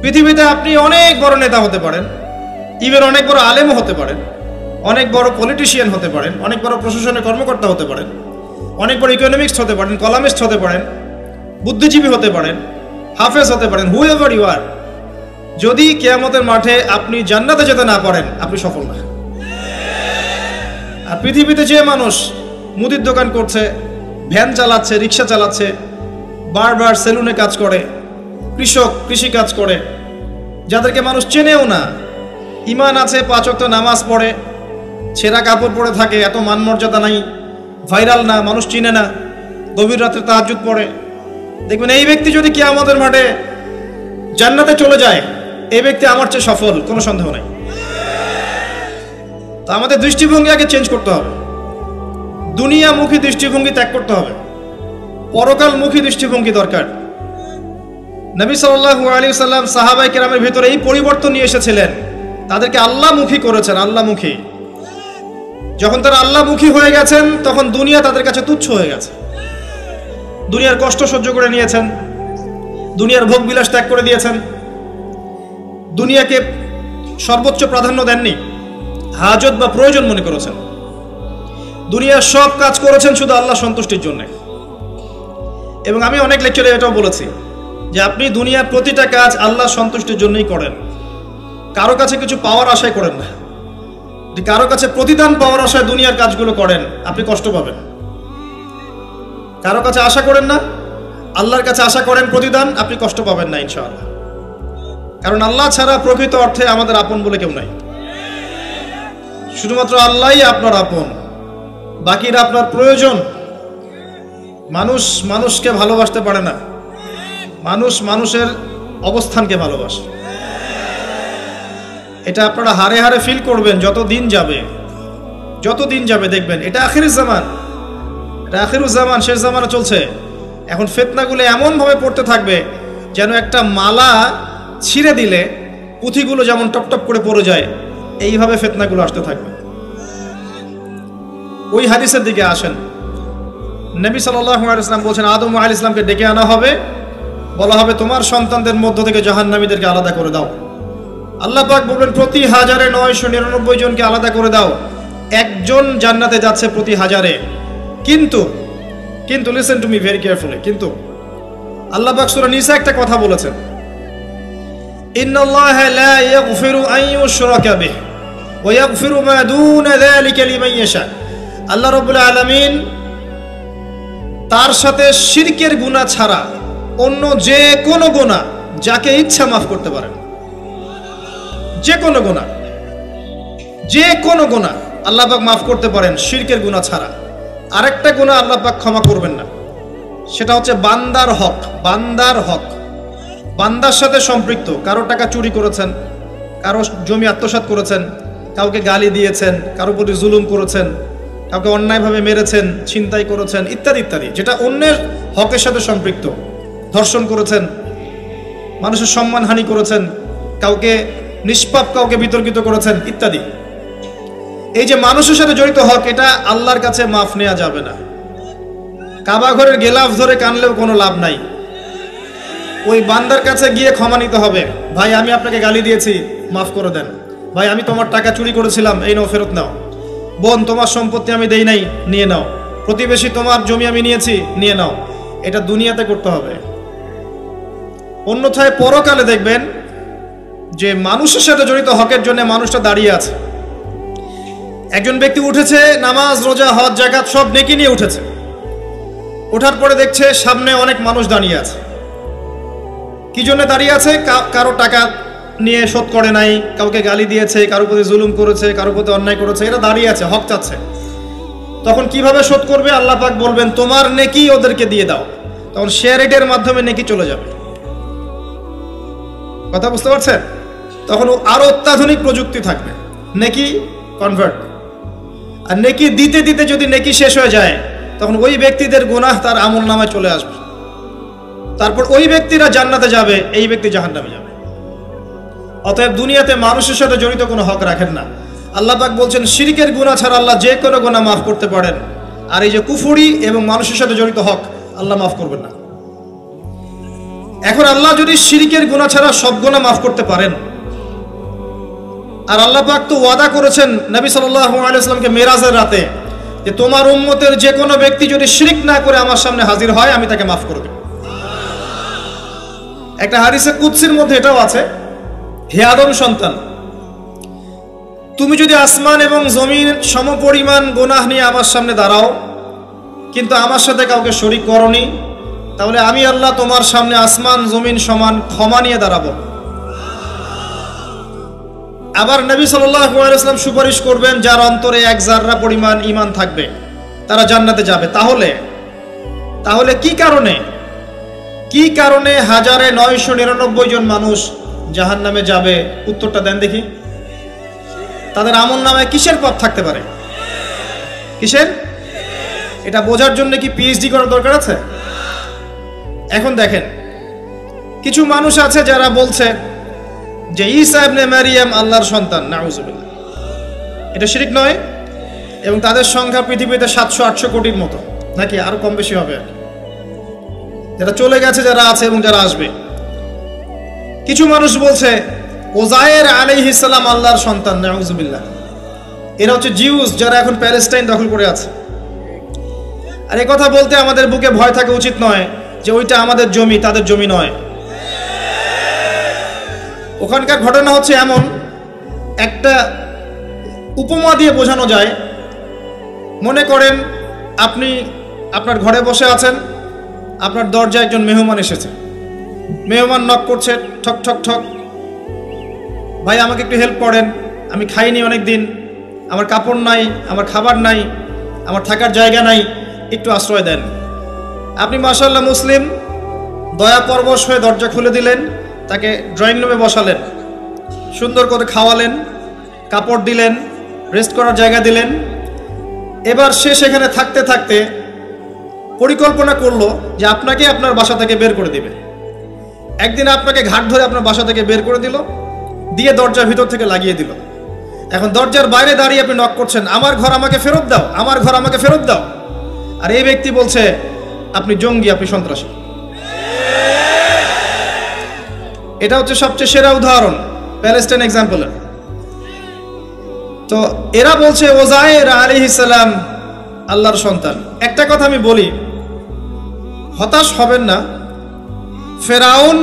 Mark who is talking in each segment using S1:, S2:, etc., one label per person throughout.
S1: পৃথিবীতে আপনি অনেক বড় নেতা হতে পারেন, ইভেন অনেক বড় আলেমও হতে পারেন, অনেক বড় পলিটিশিয়ান হতে পারেন, অনেক বড় প্রশাসনের কর্মকর্তা হতে পারেন, অনেক বড় ইকোনমিক্স হতে পারেন, কলামিস্ট হতে পারেন, বুদ্ধিজীবী হতে পারেন, হাফেজ হতে পারেন, হু এভার ইউ আর, যদি কিয়ামতের মাঠে আপনি জান্নাতে যেতে না পারেন, আপনি সফল না। আর পৃথিবীতে যে মানুষ মুদির দোকান করছে, ভ্যান চালাচ্ছে, রিক্সা চালাচ্ছে, বারবার সেলুনে কাজ করে, কৃষক কৃষি কাজ করে, যাদেরকে মানুষ চেনেও না, ইমান আছে, 5 ওয়াক্ত নামাজ পড়ে, ছেঁড়া কাপড় পরে থাকে, এত মান মর্যাদা নাই, ভাইরাল না, মানুষ চিনে না, গভীর রাতে তাহাজ্জুদ পড়ে, দেখবেন এই ব্যক্তি যদি কিয়ামতের মাঠে জান্নাতে চলে যায়, এই ব্যক্তি আমার চেয়ে সফল, কোনো সন্দেহ নাই। তো আমাদের দৃষ্টিভঙ্গি আগে চেঞ্জ করতে হবে, দুনিয়ামুখী দৃষ্টিভঙ্গি ত্যাগ করতে হবে, পরকালমুখী দৃষ্টিভঙ্গি দরকার। নবী সাল্লাল্লাহু আলাইহি ওয়াসাল্লাম সাহাবায়ে কেরামের ভিতরে এই পরিবর্তন নিয়ে এসেছিলেন, তাদেরকে আল্লাহমুখী করেছেন, আল্লাহমুখী। যখন তারা আল্লাহমুখী হয়ে গেছেন, তখন দুনিয়া তাদের কাছে তুচ্ছ হয়ে গেছে। দুনিয়ার কষ্ট সহ্য করে নিয়েছেন, দুনিয়ার ভোগ বিলাস ত্যাগ করে দিয়েছেন, দুনিয়াকে সর্বোচ্চ প্রাধান্য দেননি, হাজত বা প্রয়োজন মনে করেছেন। দুনিয়ার সব কাজ করেছেন শুধু আল্লাহ সন্তুষ্টির জন্য। এবং আমি অনেক লেকচারে এটাও বলেছি যে আপনি দুনিয়ার প্রতিটা কাজ আল্লাহ সন্তুষ্টির জন্যই করেন, কারো কাছে কিছু পাওয়ার আশায় করেন না। কারো কাছে প্রতিদান পাওয়ার আশায় দুনিয়ার কাজগুলো করেন, আপনি কষ্ট পাবেন। কারো কাছে আশা করেন না, আল্লাহর কাছে আশা করেন প্রতিদান, আপনি কষ্ট পাবেন না ইনশাআল্লাহ। কারণ আল্লাহ ছাড়া প্রকৃত অর্থে আমাদের আপন বলে কেউ নাই, শুধুমাত্র আল্লাহই আপনার আপন, বাকিরা আপনার প্রয়োজন। মানুষ মানুষকে ভালোবাসতে পারে না, মানুষ মানুষের অবস্থানকে ভালোবাসে। এটা আপনারা হারে হারে ফিল করবেন যত দিন যাবে দেখবেন এটা আখিরুজ জামান, এটা আখিরুজ জামান, শেষ জামানা চলছে। এখন ফিতনাগুলো এমন ভাবে পড়তে থাকবে যেন একটা মালা ছিঁড়ে দিলে পুঁথিগুলো যেমন টপ টপ করে পড়ে যায়, এইভাবে ফিতনাগুলো আসতে থাকবে। ওই হাদিসের দিকে আসেন, নবী সাল্লাল্লাহু আলাইহি ওয়াসাল্লাম বলেছেন আদম আলাইহিস সালামকে ডেকে আনা হবে, বলা হবে তোমার সন্তানদের মধ্য থেকে জাহান্নামীদেরকে আলাদা করে দাও। আল্লাহ পাক বলবেন প্রতি 1999 জনকে আলাদা করে দাও, একজন জান্নাতে যাচ্ছে প্রতি 1000-এ। কিন্তু listen to me very carefully, কিন্তু আল্লাহ পাক সূরা নিসা একটা কথা বলেছেন, ইন্নাল্লাহা লা ইয়াগফিরু আন ইউশরাকা বিহি ওয়া ইয়াগফিরু মা দুনা যালিকা লিমান ইয়াশা। আল্লাহ রাব্বুল আলামিন তার সাথে শিরকের গুনাহ ছাড়া অন্য যে কোনো গুনাহ যাকে ইচ্ছা মাফ করতে পারেন। যে কোনো গুনাহ আল্লাহ পাক মাফ করতে পারেন শিরকের গুনাহ ছাড়া। আরেকটা গুনাহ আল্লাহ পাক ক্ষমা করবেন না, সেটা হচ্ছে বান্দার হক। বান্দার সাথে সম্পৃক্ত, কারো টাকা চুরি করেছেন, কারো জমি আত্মসাৎ করেছেন, কাউকে গালি দিয়েছেন, কারো প্রতি জুলুম করেছেন, কাউকে অন্যায়ভাবে মেরেছেন, ছিনতাই করেছেন, ইত্যাদি ইত্যাদি, যেটা অন্যের হকের সাথে সম্পৃক্ত। ধর্ষণ করেছেন, মানুষের সম্মানহানি করেছেন, কাউকে নিষ্পাপ কাউকে বিতর্কিত করেছেন ইত্যাদি। এই যে মানুষের সাথে জড়িত হক, এটা আল্লাহর কাছে মাফ নেওয়া যাবে না। কাবা ঘরের গেলাফ ধরে কানলেও কোনো লাভ নাই, ওই বান্দার কাছে গিয়ে ক্ষমা নিতে হবে। ভাই আমি আপনাকে গালি দিয়েছি, মাফ করে দেন। ভাই আমি তোমার টাকা চুরি করেছিলাম, এই নাও ফেরত নাও। বোন তোমার সম্পত্তি আমি দেই নাই, নিয়ে নাও। প্রতিবেশী তোমার জমি আমি নিয়েছি, নিয়ে নাও। এটা দুনিয়াতে করতে হবে। অন্যথায় পরকালে দেখবেন যে মানুষের সাথে জড়িত হকের জন্য মানুষটা দাঁড়িয়ে আছে। একজন ব্যক্তি উঠেছে, নামাজ রোজা হজ যাকাত সব নেকি নিয়ে উঠেছে, ওঠার পরে দেখছে সামনে অনেক মানুষ দাঁড়িয়ে আছে। কি জন্য দাঁড়িয়ে আছে? কারো টাকা নিয়ে শোধ করে নাই, কাউকে গালি দিয়েছে, কারো প্রতি জুলুম করেছে, কারো প্রতি অন্যায় করেছে, এরা দাঁড়িয়ে আছে, হক চাচ্ছে। তখন কিভাবে শোধ করবে? আল্লাহ পাক বলবেন তোমার নেকি ওদেরকে দিয়ে দাও। তখন শেয়ার রেটের মাধ্যমে নেকি চলে যাবে। কথা বুঝতে পারছেন? তখন আরো অত্যাধুনিক প্রযুক্তি থাকবে, নেকি কনভার্ট। আর নেকি দিতে দিতে যদি নেকি শেষ হয়ে যায়, তখন ওই ব্যক্তিদের গুনাহ তার আমল নামায় চলে আসবে। তারপর ওই ব্যক্তিরা জান্নাতে যাবে, এই ব্যক্তি জাহান্নামে যাবে। অতএব দুনিয়াতে মানুষের সাথে জড়িত কোনো হক রাখেন না। আল্লাহ পাক বলছেন শিরকের গুনাহ ছাড়া আল্লাহ যে কোনো গুনাহ মাফ করতে পারেন, আর এই যে কুফরি এবং মানুষের সাথে জড়িত হক আল্লাহ মাফ করবেন না। এখন আল্লাহ যদি শিরকের গুনাহ ছাড়া সব গুনাহ মাফ করতে পারেন, আর আল্লাহ পাক তো ওয়াদা করেছেন নবী সাল্লাল্লাহু আলাইহি ওয়াসাল্লামকে মেরাজের রাতে যে তোমার উম্মতের যে কোনো ব্যক্তি যদি শিরক না করে আমার সামনে হাজির হয় আমি তাকে মাফ করে দেব। একটা হাদিসে কুদসির মধ্যে এটাও আছে, হে আদম সন্তান, তুমি যদি আসমান এবং জমিন সমপরিমাণ গুনাহ নিয়ে আমার সামনে দাঁড়াও কিন্তু আমার সাথে কাউকে শরীক করনি, তাহলে আমি আল্লাহ তোমার সামনে আসমান জমিন সমান ক্ষমা নিয়ে দাঁড়াবো। আবার নবী সাল্লাল্লাহু আলাইহি ওয়াসাল্লাম সুপারিশ করবেন যার অন্তরে এক জাররা পরিমাণ ঈমান থাকবে তারা জান্নাতে যাবে। তাহলে কি কারণে 1999 জন মানুষ জাহান্নামে যাবে? উত্তরটা দেন দেখি। তাদের আমল নামে কিসের পথ থাকতে পারে? কিসের? এটা বোঝার জন্য কি পিএইচডি করার দরকার আছে? এখন দেখেন, কিছু মানুষ আছে যারা বলছে যে ঈসা ইবনে মারিয়াম আল্লাহর সন্তান, নাউজুবিল্লাহ। এটা শিরক নয়? এবং তাদের সংখ্যা পৃথিবীতে 700-800 কোটির মতো, নাকি আরো কম বেশি হবে? যারা চলে গেছে, যারা আছে এবং যারা আসবে। কিছু মানুষ বলছে ওজায়ের আলাইহিস সালাম আল্লাহর সন্তান, নাউজুবিল্লাহ। এরা হচ্ছে জিউস যারা এখন প্যালেস্টাইন দখল করে আছে। আর এই কথা বলতে আমাদের বুকে ভয় থাকা উচিত নয় যে ওইটা আমাদের জমি, তাদের জমি নয়। ওখানকার ঘটনা হচ্ছে এমন, একটা উপমা দিয়ে বোঝানো যায়। মনে করেন আপনি আপনার ঘরে বসে আছেন, আপনার দরজায় একজন মেহমান এসেছে। মেহমান নক করছে, ঠক ঠক ঠক, ভাই আমাকে একটু হেল্প করেন, আমি খাইনি অনেক দিন, আমার কাপড় নাই, আমার খাবার নাই, আমার থাকার জায়গা নাই, একটু আশ্রয় দেন। আপনি মাশাআল্লাহ মুসলিম, দয়া পরবশ হয়ে দরজা খুলে দিলেন, তাকে ড্রয়িং রুমে বসালেন, সুন্দর করে খাওয়ালেন, কাপড় দিলেন, রেস্ট করার জায়গা দিলেন। এবার সে সেখানে থাকতে থাকতে পরিকল্পনা করলো যে আপনাকে আপনার বাসা থেকে বের করে দিবে। একদিন আপনাকে ঘাট ধরে আপনার বাসা থেকে বের করে দিল, দিয়ে দরজার ভিতর থেকে লাগিয়ে দিল। এখন দরজার বাইরে দাঁড়িয়ে আপনি নক করছেন, আমার ঘর আমাকে ফেরত দাও, আমার ঘর আমাকে ফেরত দাও। আর এই ব্যক্তি বলছে আপনি জঙ্গি, আপনি সন্ত্রাসী। এটা হচ্ছে সবচেয়ে সেরা উদাহরণ প্যালেস্টাইন এক্সাম্পলের। তো এরা বলছে ওজায়ের আলাইহিস সালাম আল্লাহর সন্তান। একটা কথা আমি বলি, হতাশ হবেন না। ফেরাউন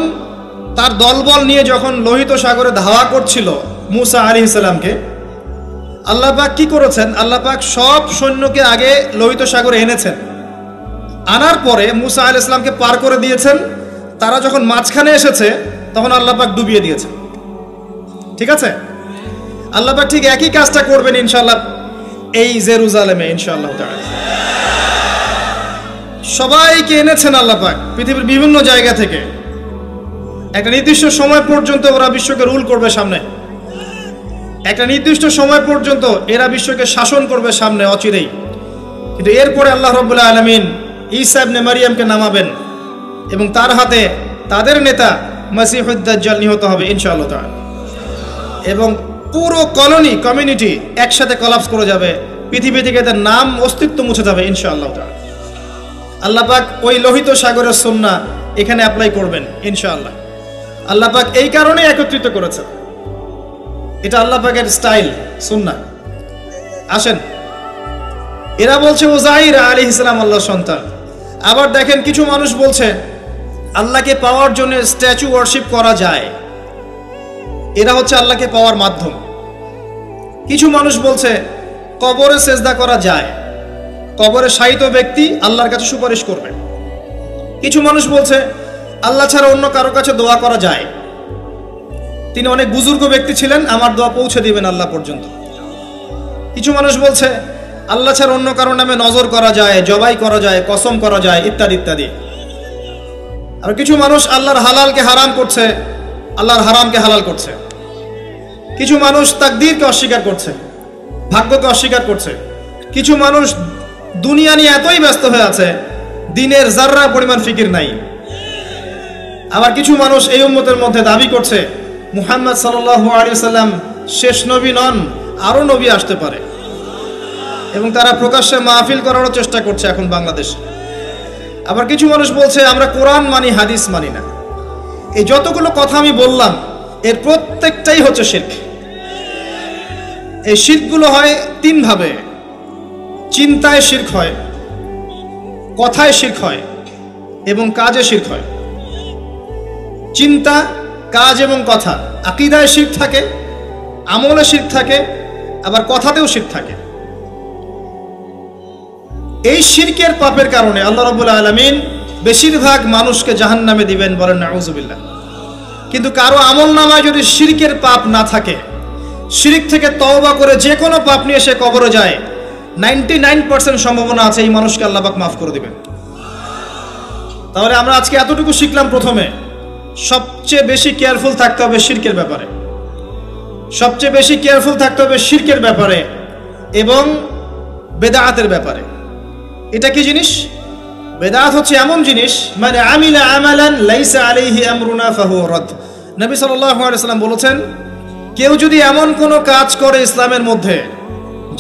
S1: তার দলবল নিয়ে যখন লোহিত সাগরে ধাওয়া করছিল মুসা আলাইহিস সালামকে, আল্লাহ পাক কি করেছেন? আল্লাহ পাক সব সৈন্যকে আগে লোহিত সাগরে এনেছেন, আনার পরে মুসা আলাইহিস সালামকে পার করে দিয়েছেন। তারা যখন মাঝখানে এসেছে তখন আল্লাহ পাক ডুবিয়ে দিয়েছেন। ঠিক আছে? আল্লাহ পাক ঠিক একই কাজটা করবেন ইনশাআল্লাহ এই জেরুজালেমে ইনশাআল্লাহ তাআলা। সবাইকে এনেছেন আল্লাহ পাক পৃথিবীর বিভিন্ন জায়গা থেকে। একটা নির্দিষ্ট সময় পর্যন্ত ওরা বিশ্বকে রুল করবে সামনে, একটা নির্দিষ্ট সময় পর্যন্ত এরা বিশ্বকে শাসন করবে সামনে অচিরেই। কিন্তু এরপরে আল্লাহ রাব্বুল আলামিন ঈসা ইবনে মারিয়ামকে নামাবেন এবং তার হাতে তাদের নেতা মসিহুদ দাজ্জাল নিহত হবে ইনশাআল্লাহ তাআলা। এবং পুরো কমিউনিটি একসাথে কলাপস করে যাবে, পৃথিবী থেকে তার নাম অস্তিত্ব মুছে যাবে ইনশাআল্লাহ তাআলা। আল্লাহ পাক ওই লোহিত সাগরের সুন্নাহ এখানে অ্যাপ্লাই করবেন ইনশাআল্লাহ। আল্লাহ পাক এই কারণে একত্রিত করেছেন, এটা আল্লাহ পাকের স্টাইল, সুন্নাহ। আসেন, এরা বলছে ওজাইর আলাইহিস সালাম আল্লাহর সন্তান। আবার দেখেন কিছু মানুষ বলছে আল্লাহকে পাওয়ার জন্য স্ট্যাচু ওয়ার্শিপ করা যায়, এরা হচ্ছে আল্লাহকে পাওয়ার মাধ্যম। কিছু মানুষ বলছে কবরে সেজদা করা যায়, কবরে শায়িত ব্যক্তি আল্লাহর কাছে সুপারিশ করবে। কিছু মানুষ বলছে আল্লাহ ছাড়া অন্য কারো কাছে দোয়া করা যায়, তিনি অনেক বুজুর্গ ব্যক্তি ছিলেন, আমার দোয়া পৌঁছে দিবেন আল্লাহ পর্যন্ত। কিছু মানুষ বলছে আল্লাহ ছাড়া অন্য কারো নামে নজর করা যায়, জবাই করা যায়, কসম করা যায়, ইত্যাদি ইত্যাদি। আর কিছু মানুষ আল্লাহর হালালকে হারাম করছে, আল্লাহর হারামকে হালাল করছে। কিছু মানুষ তাকদীরকে অস্বীকার করছে, ভাগ্যকে অস্বীকার করছে। কিছু মানুষ দুনিয়া নিয়ে এতই ব্যস্ত হয়ে আছে, দিনের জাররা পরিমাণ ফিকির নাই। আবার কিছু মানুষ এই উম্মতের মধ্যে দাবি করছে মুহাম্মদ সাল্লাল্লাহু আলাইহি ওয়াসাল্লাম শেষ নবী নন, আরো নবী আসতে পারে। এবং তারা প্রকাশ্যে মাহফিল করারও চেষ্টা করছে এখন বাংলাদেশে। আবার কিছু মানুষ বলছে আমরা কোরআন মানি, হাদিস মানি না। এই যতগুলো কথা আমি বললাম এর প্রত্যেকটাই হচ্ছে শিরক। এই শিরকগুলো হয় তিন ভাবে। চিন্তায় শিরক হয়, কথায় শিরক হয় এবং কাজে শিরক হয়। চিন্তা, কাজ এবং কথা, আকীদায় শিরক থাকে, আমলে শিরক থাকে, আবার কথাতেও শিরক থাকে। এই শিরকের পাপের কারণে আল্লাহ রাব্বুল আলামিন বেশিরভাগ মানুষকে জাহান্নামে দিবেন, বলেন নাউযুবিল্লাহ। কিন্তু কারো আমলনামায় যদি শিরকের পাপ না থাকে, শিরক থেকে তওবা করে যে কোনো পাপ নিয়ে সে কবরে যায়, 99% সম্ভাবনা আছে এই মানুষকে আল্লাহ পাক মাফ করে দিবেন। তাহলে আমরা আজকে এতটুকু শিখলাম, প্রথমে সবচেয়ে বেশি কেয়ারফুল থাকতে হবে শিরকের ব্যাপারে, সবচেয়ে বেশি কেয়ারফুল থাকতে হবে শিরকের ব্যাপারে এবং বেদাআতের ব্যাপারে। এটা কি জিনিস? বেদাআত হচ্ছে এমন জিনিস, মানে আমিলা আমালান লাইসা আলাইহি আমরুনা ফাহুয়া রাদ। নবী সাল্লাল্লাহু আলাইহি ওয়াসাল্লাম বলেছেন, কেউ যদি এমন কোনো কাজ করে ইসলামের মধ্যে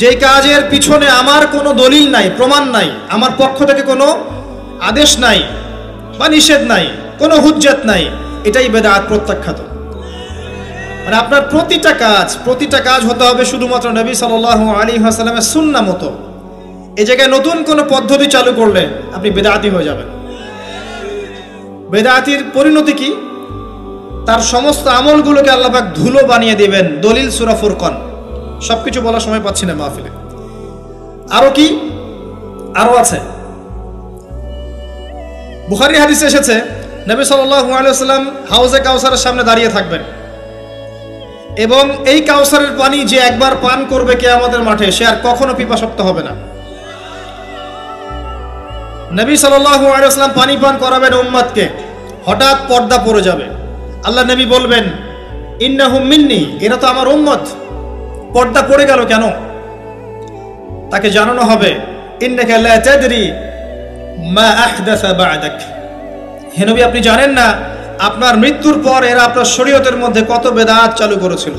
S1: যে কাজের পিছনে আমার কোনো দলিল নাই, প্রমাণ নাই, আমার পক্ষ থেকে কোনো আদেশ নাই বা নিষেধ নাই, কোনো হুজ্জত নাই, এটাই বেদাআত, প্রত্যাখ্যাত। মানে আপনার প্রতিটা কাজ হতে হবে শুধুমাত্র নবী সাল্লাল্লাহু আলাইহি ওয়াসাল্লামের সুন্নাহ মতো। এই জায়গায় নতুন কোনো পদ্ধতি চালু করলে আপনি বেদাতি হয়ে যাবেন। বেদাতির পরিণতি কি? তার সমস্ত আমলগুলোকে আল্লাহ পাক ধুলো বানিয়ে দিবেন। দলিল সূরা ফুরকান। সবকিছু বলার সময় পাচ্ছি না মাহফিলে। আরো কি? আরো আছে। বুখারী হাদিসে এসেছে, নবী সাল্লাল্লাহু আলাইহি ওয়াসাল্লাম হাউজে কাউসারের সামনে দাঁড়িয়ে থাকবেন এবং এই কাউসারের পানি যে একবার পান করবে কিয়ামতের মাঠে, সে আর কখনো পিপাসার্ত হবে না। নবী সাল্লাল্লাহু আলাইহি ওয়াসাল্লাম পানি পান করাবেন উম্মতকে। হঠাৎ পর্দা পড়ে যাবে। আল্লাহ নবী বলবেন, ইন্নাহুম মিন্নি, এরা তো আমার উম্মত। পর্দা পড়ে গেল কেন? তাকে জানানো হবে, ইন্নাকা লা তাদরি মা আহদাসা বা'দাক। হে নবী, আপনি জানেন না আপনার মৃত্যুর পর এরা আপনার শরীয়তের মধ্যে কত বেদাত চালু করেছিল।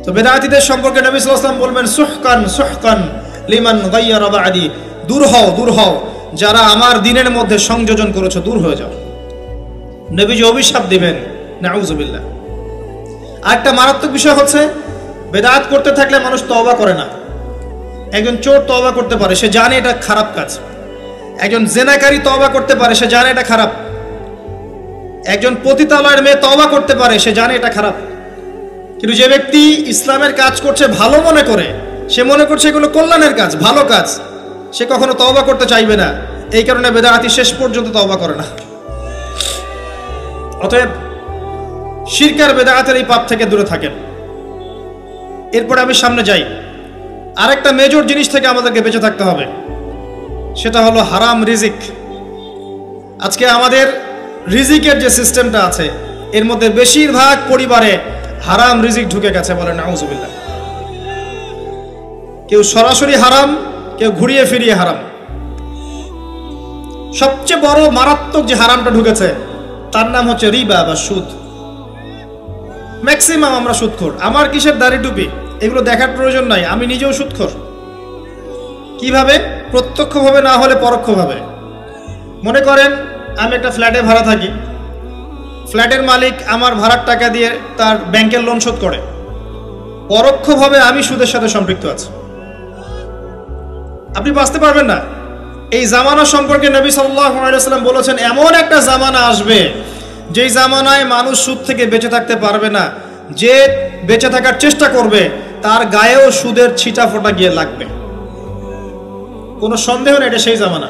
S1: তো বেদাতীদের সম্পর্কে নবী সাল্লাল্লাহু আলাইহি ওয়াসাল্লাম বলবেন, সুহকান সুহকান লিমান গায়্যারা বা'দি, দূর হও যারা আমার দ্বীনের মধ্যে সংযোজন করেছে, দূর হয়ে যাও। নবীজি অভিশাপ দিবেন, নাউযুবিল্লাহ। আরেকটা মারাত্মক বিষয় হচ্ছে, বেদাত করতে থাকলে মানুষ তওবা করে না। একজন চোর তওবা করতে পারে, সে জানে এটা খারাপ কাজ। একজন জেনাকারী তওবা করতে পারে, সে জানে এটা খারাপ। একজন পতিতালয়ের মেয়ে তওবা করতে পারে, সে জানে এটা খারাপ। কিন্তু যে ব্যক্তি ইসলামের কাজ করছে ভালো মনে করে, সে মনে করছে এগুলো কল্যাণের কাজ, ভালো কাজ, সে কখনো তওবা করতে চাইবে না। এই কারণে বেদাতি শেষ পর্যন্ত তওবা করে না। অতএব শিরক আর বেদাতের এই পাপ থেকে দূরে থাকেন। এরপরে আমি সামনে যাই। আরেকটা মেজর জিনিস থেকে আমাদেরকে বেঁচে থাকতে হবে, সেটা হলো হারাম রিজিক। আজকে আমাদের রিজিকের যে সিস্টেমটা আছে, এর মধ্যে বেশিরভাগ পরিবারে হারাম রিজিক ঢুকে গেছে, বলেন নাউযুবিল্লাহ। কেউ সরাসরি হারাম, কেউ ঘুরিয়ে ফিরিয়ে হারাম। সবচেয়ে বড় মারাত্মক যে হারামটা ঢুকেছে তার নাম হচ্ছে রিবা বা সুদ। ম্যাক্সিমাম আমরা সুদখোর। আমার কিসের দাড়ি টুপি এগুলো দেখার প্রয়োজন নাই, আমি নিজেও সুদখোর। কিভাবে? প্রত্যক্ষভাবে না হলে পরোক্ষভাবে। মনে করেন আমি একটা ফ্ল্যাটে ভাড়া থাকি, ফ্ল্যাটের মালিক আমার ভাড়ার টাকা দিয়ে তার ব্যাংকের লোন শোধ করে, পরোক্ষভাবে আমি সুদের সাথে সম্পৃক্ত আছি। আপনি বাঁচতে পারবেন না। এই জামানা সম্পর্কে নবী সাল্লাল্লাহু আলাইহি ওয়াসাল্লাম বলেছেন, এমন একটা জামানা আসবে যেই জামানায় মানুষ সুদ থেকে বেঁচে থাকতে পারবে না। যে বেঁচে থাকার চেষ্টা করবে তার গায়েও সুদের ছিটা ফোঁটা গিয়ে লাগবে, কোনো সন্দেহ নেই। এটা সেই জামানা,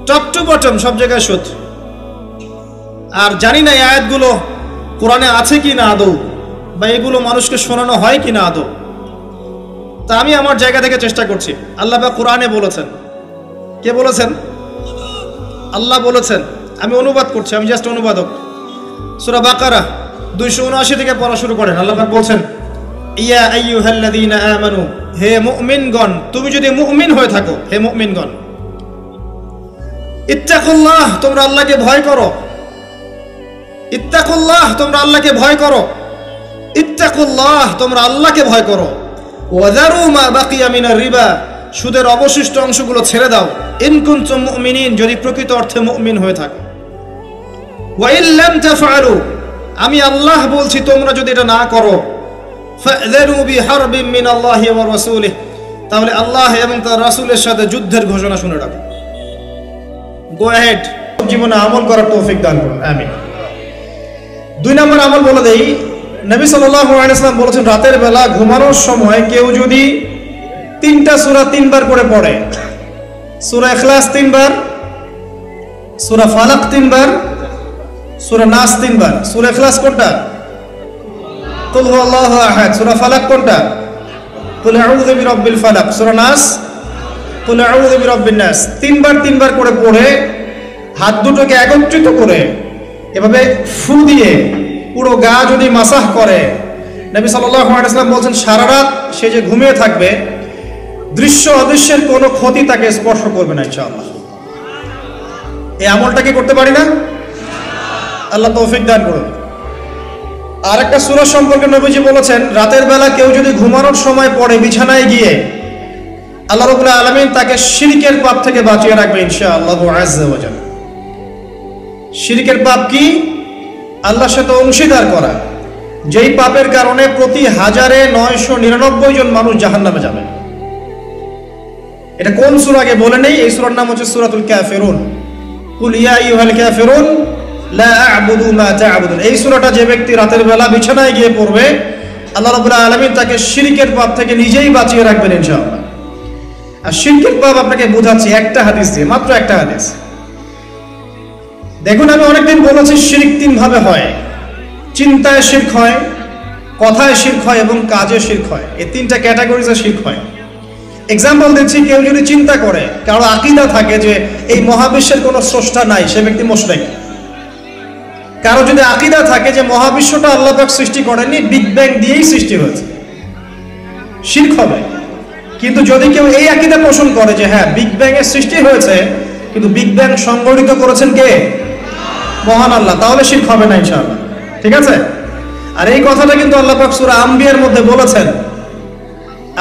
S1: টপ টু বটম সব জায়গায় সুদ। আর জানি না এই আয়াতগুলো কোরআনে আছে কি না আদৌ, বা এগুলো মানুষকে শোনানো হয় কি না আদৌ। তা আমি আমার জায়গা থেকে চেষ্টা করছি। আল্লাহ পাক কোরআনে বলেছেন। কে বলেছেন? আল্লাহ বলেছেন। আমি অনুবাদ করছি, আমি জাস্ট অনুবাদক। সূরা বাকারা 279 থেকে পড়া শুরু করেন। আল্লাহ পাক বলছেন, ইয়া আইয়ুহাল্লাযীনা আমানু, হে মুমিনগণ, তুমি যদি মুমিন হয়ে থাকো, হে মুমিনগণ, ইত্তাকুল্লাহ, তোমরা আল্লাহকে ভয় করো। ইত্তাকুল্লাহ, তোমরা আল্লাহকে ভয় করো। ইত্তাকুল্লাহ, তোমরা আল্লাহকে ভয় করো। ওয়াযারু মা বাকিয়া মিনার রিবা, সুদের অবশিষ্ট অংশগুলো ছেড়ে দাও। ইন কুনতুম মুমিনিন, যদি প্রকৃত অর্থে মুমিন হয়ে থাকো। ওয়া ইল্লাম তাফআলু, আমি আল্লাহ বলছি তোমরা যদি এটা না করো, ফাযরু বিহারবিন মিনাল্লাহি ওয়া রাসূলিহি, তাহলে আল্লাহ এবং তার রাসূলের সাথে যুদ্ধের ঘোষণা শুনে রাখো। গো অ্যাহেড, জীবনে আমল করার তৌফিক দান করুন, আমিন। 2 নম্বর আমল বলে দেই, নবী সাল্লাল্লাহু আলাইহি ওয়াসাল্লাম বলেছেন রাতের বেলা ঘুমানোর সময় কেউ যদি 3টা সূরা 3 বার করে পড়ে, সূরা ইখলাস 3 বার, সূরা ফালাক 3 বার, সূরা নাস 3 বার। সূরা ইখলাস কোনটা? কুল হুয়াল্লাহু আহাদ। সূরা ফালাক কোনটা? কুল আউযু বিরাব্বিল ফালাক। সূরা নাস কুল আউযু বিরাব্বিন নাস। 3 বার করে পড়ে হাত দুটোকে একত্রিত করে এভাবে ফু দিয়ে পুরো গা যদি মাসাহ করে, নবী সাল্লাল্লাহু আলাইহি ওয়াসাল্লাম বলেন সারা রাত সে যে ঘুমিয়ে থাকবে, দৃশ্য অদৃশ্যের কোনো ক্ষতি তাকে স্পর্শ করবে না ইনশাআল্লাহ। এই আমলটা কি করতে পারি না? আল্লাহ তৌফিক দান করুন। আর একটা সূরা সম্পর্কে নবীজি বলেছেন রাতের বেলা কেউ যদি ঘুমানোর সময় পড়ে বিছানায় গিয়ে, আল্লাহ রাব্বুল আলামিন তাকে শিরকের পাপ থেকে বাঁচিয়ে রাখবে ইনশাআল্লাহু আযজা ওয়া জাল্লা। শিরকের পাপ কি? আল্লাহর সাথে অংশীদার করা, যেই পাপের কারণে প্রতি 1999 জন মানুষ জাহান্নামে যাবে। এটা কোন সূরা আগে বলে নেই, এই সূরার নাম হচ্ছে সূরাতুল কাফিরুন। কুল ইয়া আইয়ুহাল কাফিরুন লা আ'বুদু মা তা'বুদুন। এই সূরাটা যে ব্যক্তি রাতের বেলা বিছানায় গিয়ে পড়বে, আল্লাহ রাব্বুল আলামিন তাকে শিরকের পাপ থেকে নিজেই বাঁচিয়ে রাখবেন ইনশাআল্লাহ। আর শিরকের পাপ আপনাকে বোঝাচ্ছি একটা হাদিস দিয়ে, মাত্র একটা হাদিস। দেখুন, আমি অনেকদিন বলেছি শিরক 3 ভাবে হয়। চিন্তায় শিরক হয়, কথায় শিরক হয় এবং কাজে শিরক হয়। এই 3টা ক্যাটাগরিতে শিরক হয়। এক্সাম্পল দিচ্ছি, কেউ যদি চিন্তা করে, কারো আকীদা থাকে যে এই মহাবিশ্বের কোনো স্রষ্টা নাই, সে ব্যক্তি মুশরিক। কারো যদি আকীদা থাকে যে মহাবিশ্বটা আল্লাহ পাক সৃষ্টি করেননি, বিগ ব্যাং দিয়েই সৃষ্টি হয়েছে, শিরক হবে। কিন্তু যদি কেউ এই আকীদা পোষণ করে যে হ্যাঁ বিগ ব্যাং এর সৃষ্টি হয়েছে, কিন্তু বিগ ব্যাং সংগঠিত করেছেন কে? মহান আল্লাহ, তাহলে শিরক হবে না ইনশাআল্লাহ। ঠিক আছে? আর এই কথাটা কিন্তু আল্লাহ পাক সূরা আম্বিয়ার মধ্যে বলেছেন।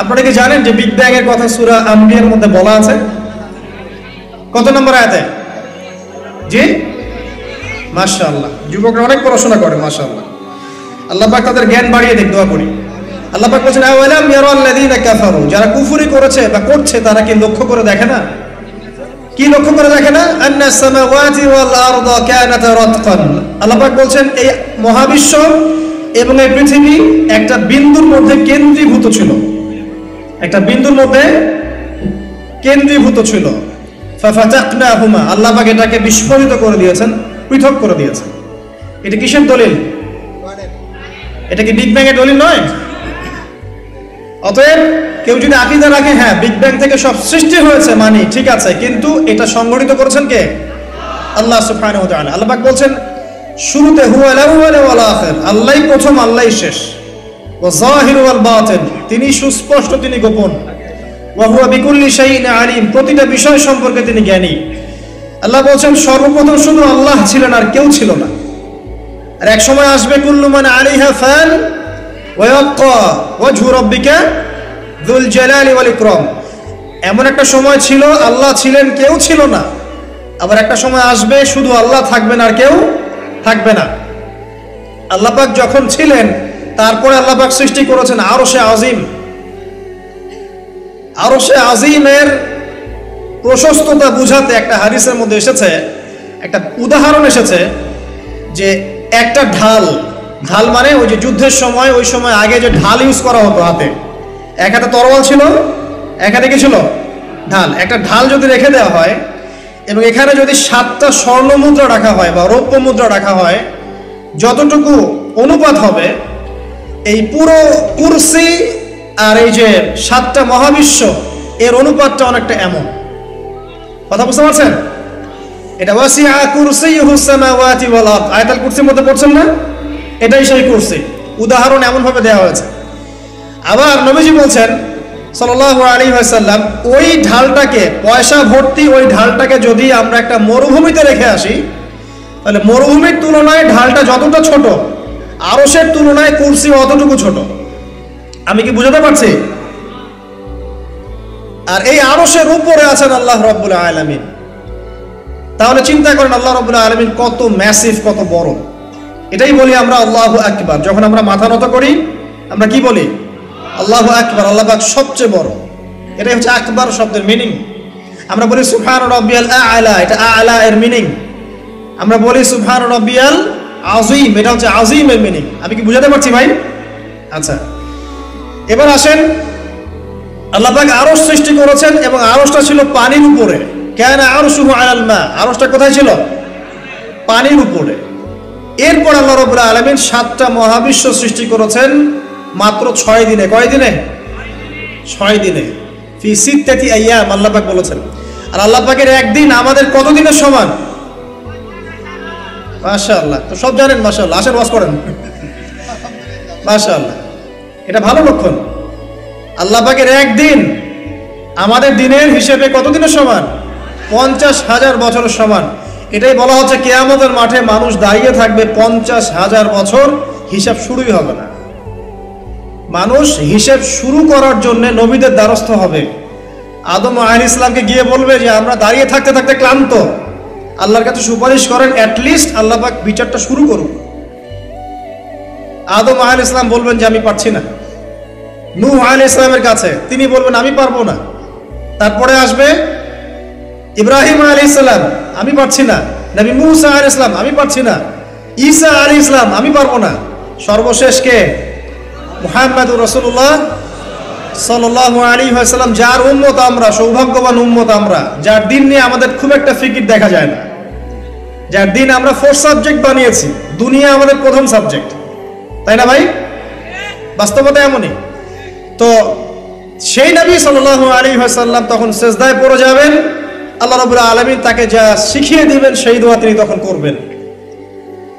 S1: আপনারা কি জানেন যে বিগ ব্যাং এর কথা সূরা আম্বিয়ার মধ্যে বলা আছে? কত নম্বর আয়াতে? জি, মাশাআল্লাহ, যুবকরা অনেক পড়াশোনা করে, মাশাআল্লাহ। আল্লাহ পাক তাদের জ্ঞান বাড়িয়ে দেখ, দোয়া করি। আল্লাহ পাক বলেছেন আওয়ালাম ইয়ারাল্লাযীনা কাফারু, যারা কুফরি করেছে বা করছে তারা কি লক্ষ্য করে দেখে না? কি লক্ষ্য করে দেখে না? আন্নাস সামাওয়াতি ওয়াল আরদা কানাতা রাতকান। আল্লাহ পাক বলেন এই মহাবিশ্ব এবং এই পৃথিবী একটা বিন্দুর মধ্যে কেন্দ্রীভূত ছিল, একটা বিন্দুর মধ্যে কেন্দ্রীভূত ছিল। ফাফাতাকনাহুমা, আল্লাহ পাক এটাকে বিস্ফোরিত করে দিয়েছেন, পৃথক করে দিয়েছেন। এটা কিসের দলিল? এটা কি বিগ ব্যাং এর দলিল নয়? অতএব কেউ যদি আকীদা রাখে হ্যাঁ বিগ ব্যাং থেকে সব সৃষ্টি হয়েছে, মানে ঠিক আছে, কিন্তু এটা সংগঠিত করেছেন কে? আল্লাহ সুবহানাহু ওয়া তাআলা। আল্লাহ পাক বলছেন শুরুতে হুয়াল আউয়াল ওয়াল আখির, আল্লাহই প্রথম, আল্লাহই শেষ। ওয়া যাহির ওয়াল বাতিন, তিনি সুস্পষ্ট, তিনি গোপন। ওয়া হুয়া বিকুল্লি শাইইন আলিম, প্রতিটা বিষয় সম্পর্কে তিনি জ্ঞানী। আল্লাহ বলছেন সর্বপ্রথম শুধু আল্লাহ ছিলেন, আর কেউ ছিল না। আর এক সময় আসবে কুল্লু মান আলাইহা ফান ওয়া ইয়াবকা ওয়াজহু রাব্বিকা যুল জালালি ওয়াল ইকরাম। এমন একটা সময় ছিল আল্লাহ ছিলেন, কেউ ছিল না। আবার একটা সময় আসবে শুধু আল্লাহ থাকবেন আর কেউ থাকবে না। আল্লাহ পাক যখন ছিলেন, তারপরে আল্লাহ পাক সৃষ্টি করেছেন আরশে আজিম। আরশে আজিমের প্রশস্ততা বুঝাতে একটা হাদিসের মধ্যে এসেছে, একটা উদাহরণ এসেছে যে একটা ঢাল, ঢাল মানে ওই যে যুদ্ধের সময়, ওই সময় আগে যে ঢাল ইউজ করা হতো হাতে, এক হাতে তরোয়াল ছিল, এক হাতে কি ছিল? ঢাল। একটা ঢাল যদি রেখে দেওয়া হয় এবং এখানে যদি 7টা স্বর্ণ মুদ্রা রাখা হয় বা রৌপ্য মুদ্রা রাখা হয়, যতটুকু অনুপাত হবে, এই পুরো কুরসি আর এই যে 7টা মহাবিশ্ব, এর অনুপাতটা অনেকটা এমন। কথা বুঝতে পারছেন? এটা ওয়াসিআ কুরসিয়ুহুস সামাওয়াতি ওয়াল আরদ, আয়াতুল কুরসির মধ্যে পড়ছেন না? এটাই সেই কুরসি। উদাহরণ এমন ভাবে দেওয়া হয়েছে। আবার নবীজি বলছেন সাল্লাল্লাহু আলাইহি ওয়াসাল্লাম, ওই ঢালটাকে, পয়সা ভর্তি ওই ঢালটাকে যদি আমরা একটা মরুভূমিতে রেখে আসি, তাহলে মরুভূমির তুলনায় ঢালটা যতটা ছোট, আরশের তুলনায় কুরসি অতটুকু ছোট। আমি কি বুঝাতে পারছি? আর এই আরশের উপরে আছেন আল্লাহ রাব্বুল আলামিন। তাহলে চিন্তা করেন আল্লাহ রাব্বুল আলামিন কত ম্যাসিভ, কত বড়। এটাই বলি আমরা আল্লাহু আকবার। যখন আমরা মাথা নত করি আমরা কি বলি? আল্লাহু আকবার, আল্লাহ পাক সবচেয়ে বড়। এটাই হচ্ছে আকবার শব্দের মিনিং। আমরা বলি সুবহান রাব্বিয়াল আ'লা, এটা আ'লা এর মিনিং। আমরা বলি সুবহান রাব্বিয়াল আযীম, এটা হচ্ছে আযীমের মিনিং। আমি কি বুঝাতে পারছি ভাই? আচ্ছা, এবার আসেন, আল্লাহ পাক আরশ সৃষ্টি করেছেন এবং আরশটা ছিল পানির উপরে। কানা আরশুহু আলাল মা, আরশটা কোথায় ছিল? পানির উপরে। এরপর আল্লাহ রাব্বুল আলামিন 7টা মহাবিশ্ব সৃষ্টি করেছেন মাত্র 6 দিনে। কয় দিনে? 6 দিনে। ফি সিত্তাতি আইয়াম আল্লাহ পাক বলেছেন। আর আল্লাহ পাকের একদিন আমাদের কত দিনের সমান? মাশাআল্লাহ, তো সব জানেন মাশাআল্লাহ, আসেন ওয়াজ করেন। মাশাআল্লাহ, এটা ভালো লক্ষণ। আল্লাহ পাকের একদিন আমাদের দিনের হিসেবে কত দিনের সমান? 50,000 বছরের সমান। এটাই বলা হচ্ছে কিয়ামতের মাঠে মানুষ দাঁড়িয়ে থাকবে 50,000 বছর, হিসাব শুরুই হবে না। মানুষ হিসাব শুরু করার জন্য নবীদের দ্বারস্থ হবে। আদম আলাইহিস সালামকে গিয়ে বলবে যে আমরা দাঁড়িয়ে থাকতে থাকতে ক্লান্ত, আল্লাহর কাছে সুপারিশ করেন, অ্যাটলিস্ট আল্লাহ পাক বিচারটা শুরু করুন। আদম আলাইহিস সালাম বলবেন যে আমি পারছি না। নূহ আলাইহিস সালামের কাছে তিনি বলবেন আমি পারবো না। তারপরে আসবে ইব্রাহিম আলাইহিস সালাম, আমি পারছি না। নবী মুসা আলাইহিস সালাম, আমি পারছি না। ঈসা আলাইহিস সালাম, আমি পারবো না। সর্বশেষ কে? মুহাম্মদুর রাসূলুল্লাহ সাল্লাল্লাহু আলাইহি ওয়াসাল্লাম, যার উম্মত আমরা, সৌভাগ্যবান উম্মত আমরা, যার দিন নিয়ে আমাদের খুব একটা ফিকির দেখা যায় না, যার দিন আমরা 4 সাবজেক্ট বানিয়েছি। দুনিয়া আমাদের প্রথম সাবজেক্ট, তাই না ভাই? বাস্তবতা এমনই। তো সেই নবী সাল্লাল্লাহু আলাইহি ওয়াসাল্লাম তখন সিজদায় পড়ে যাবেন। আল্লাহ রাব্বুল আলামিন তাকে যা শিখিয়ে দিবেন সেই দোয়া তিনি তখন করবেন।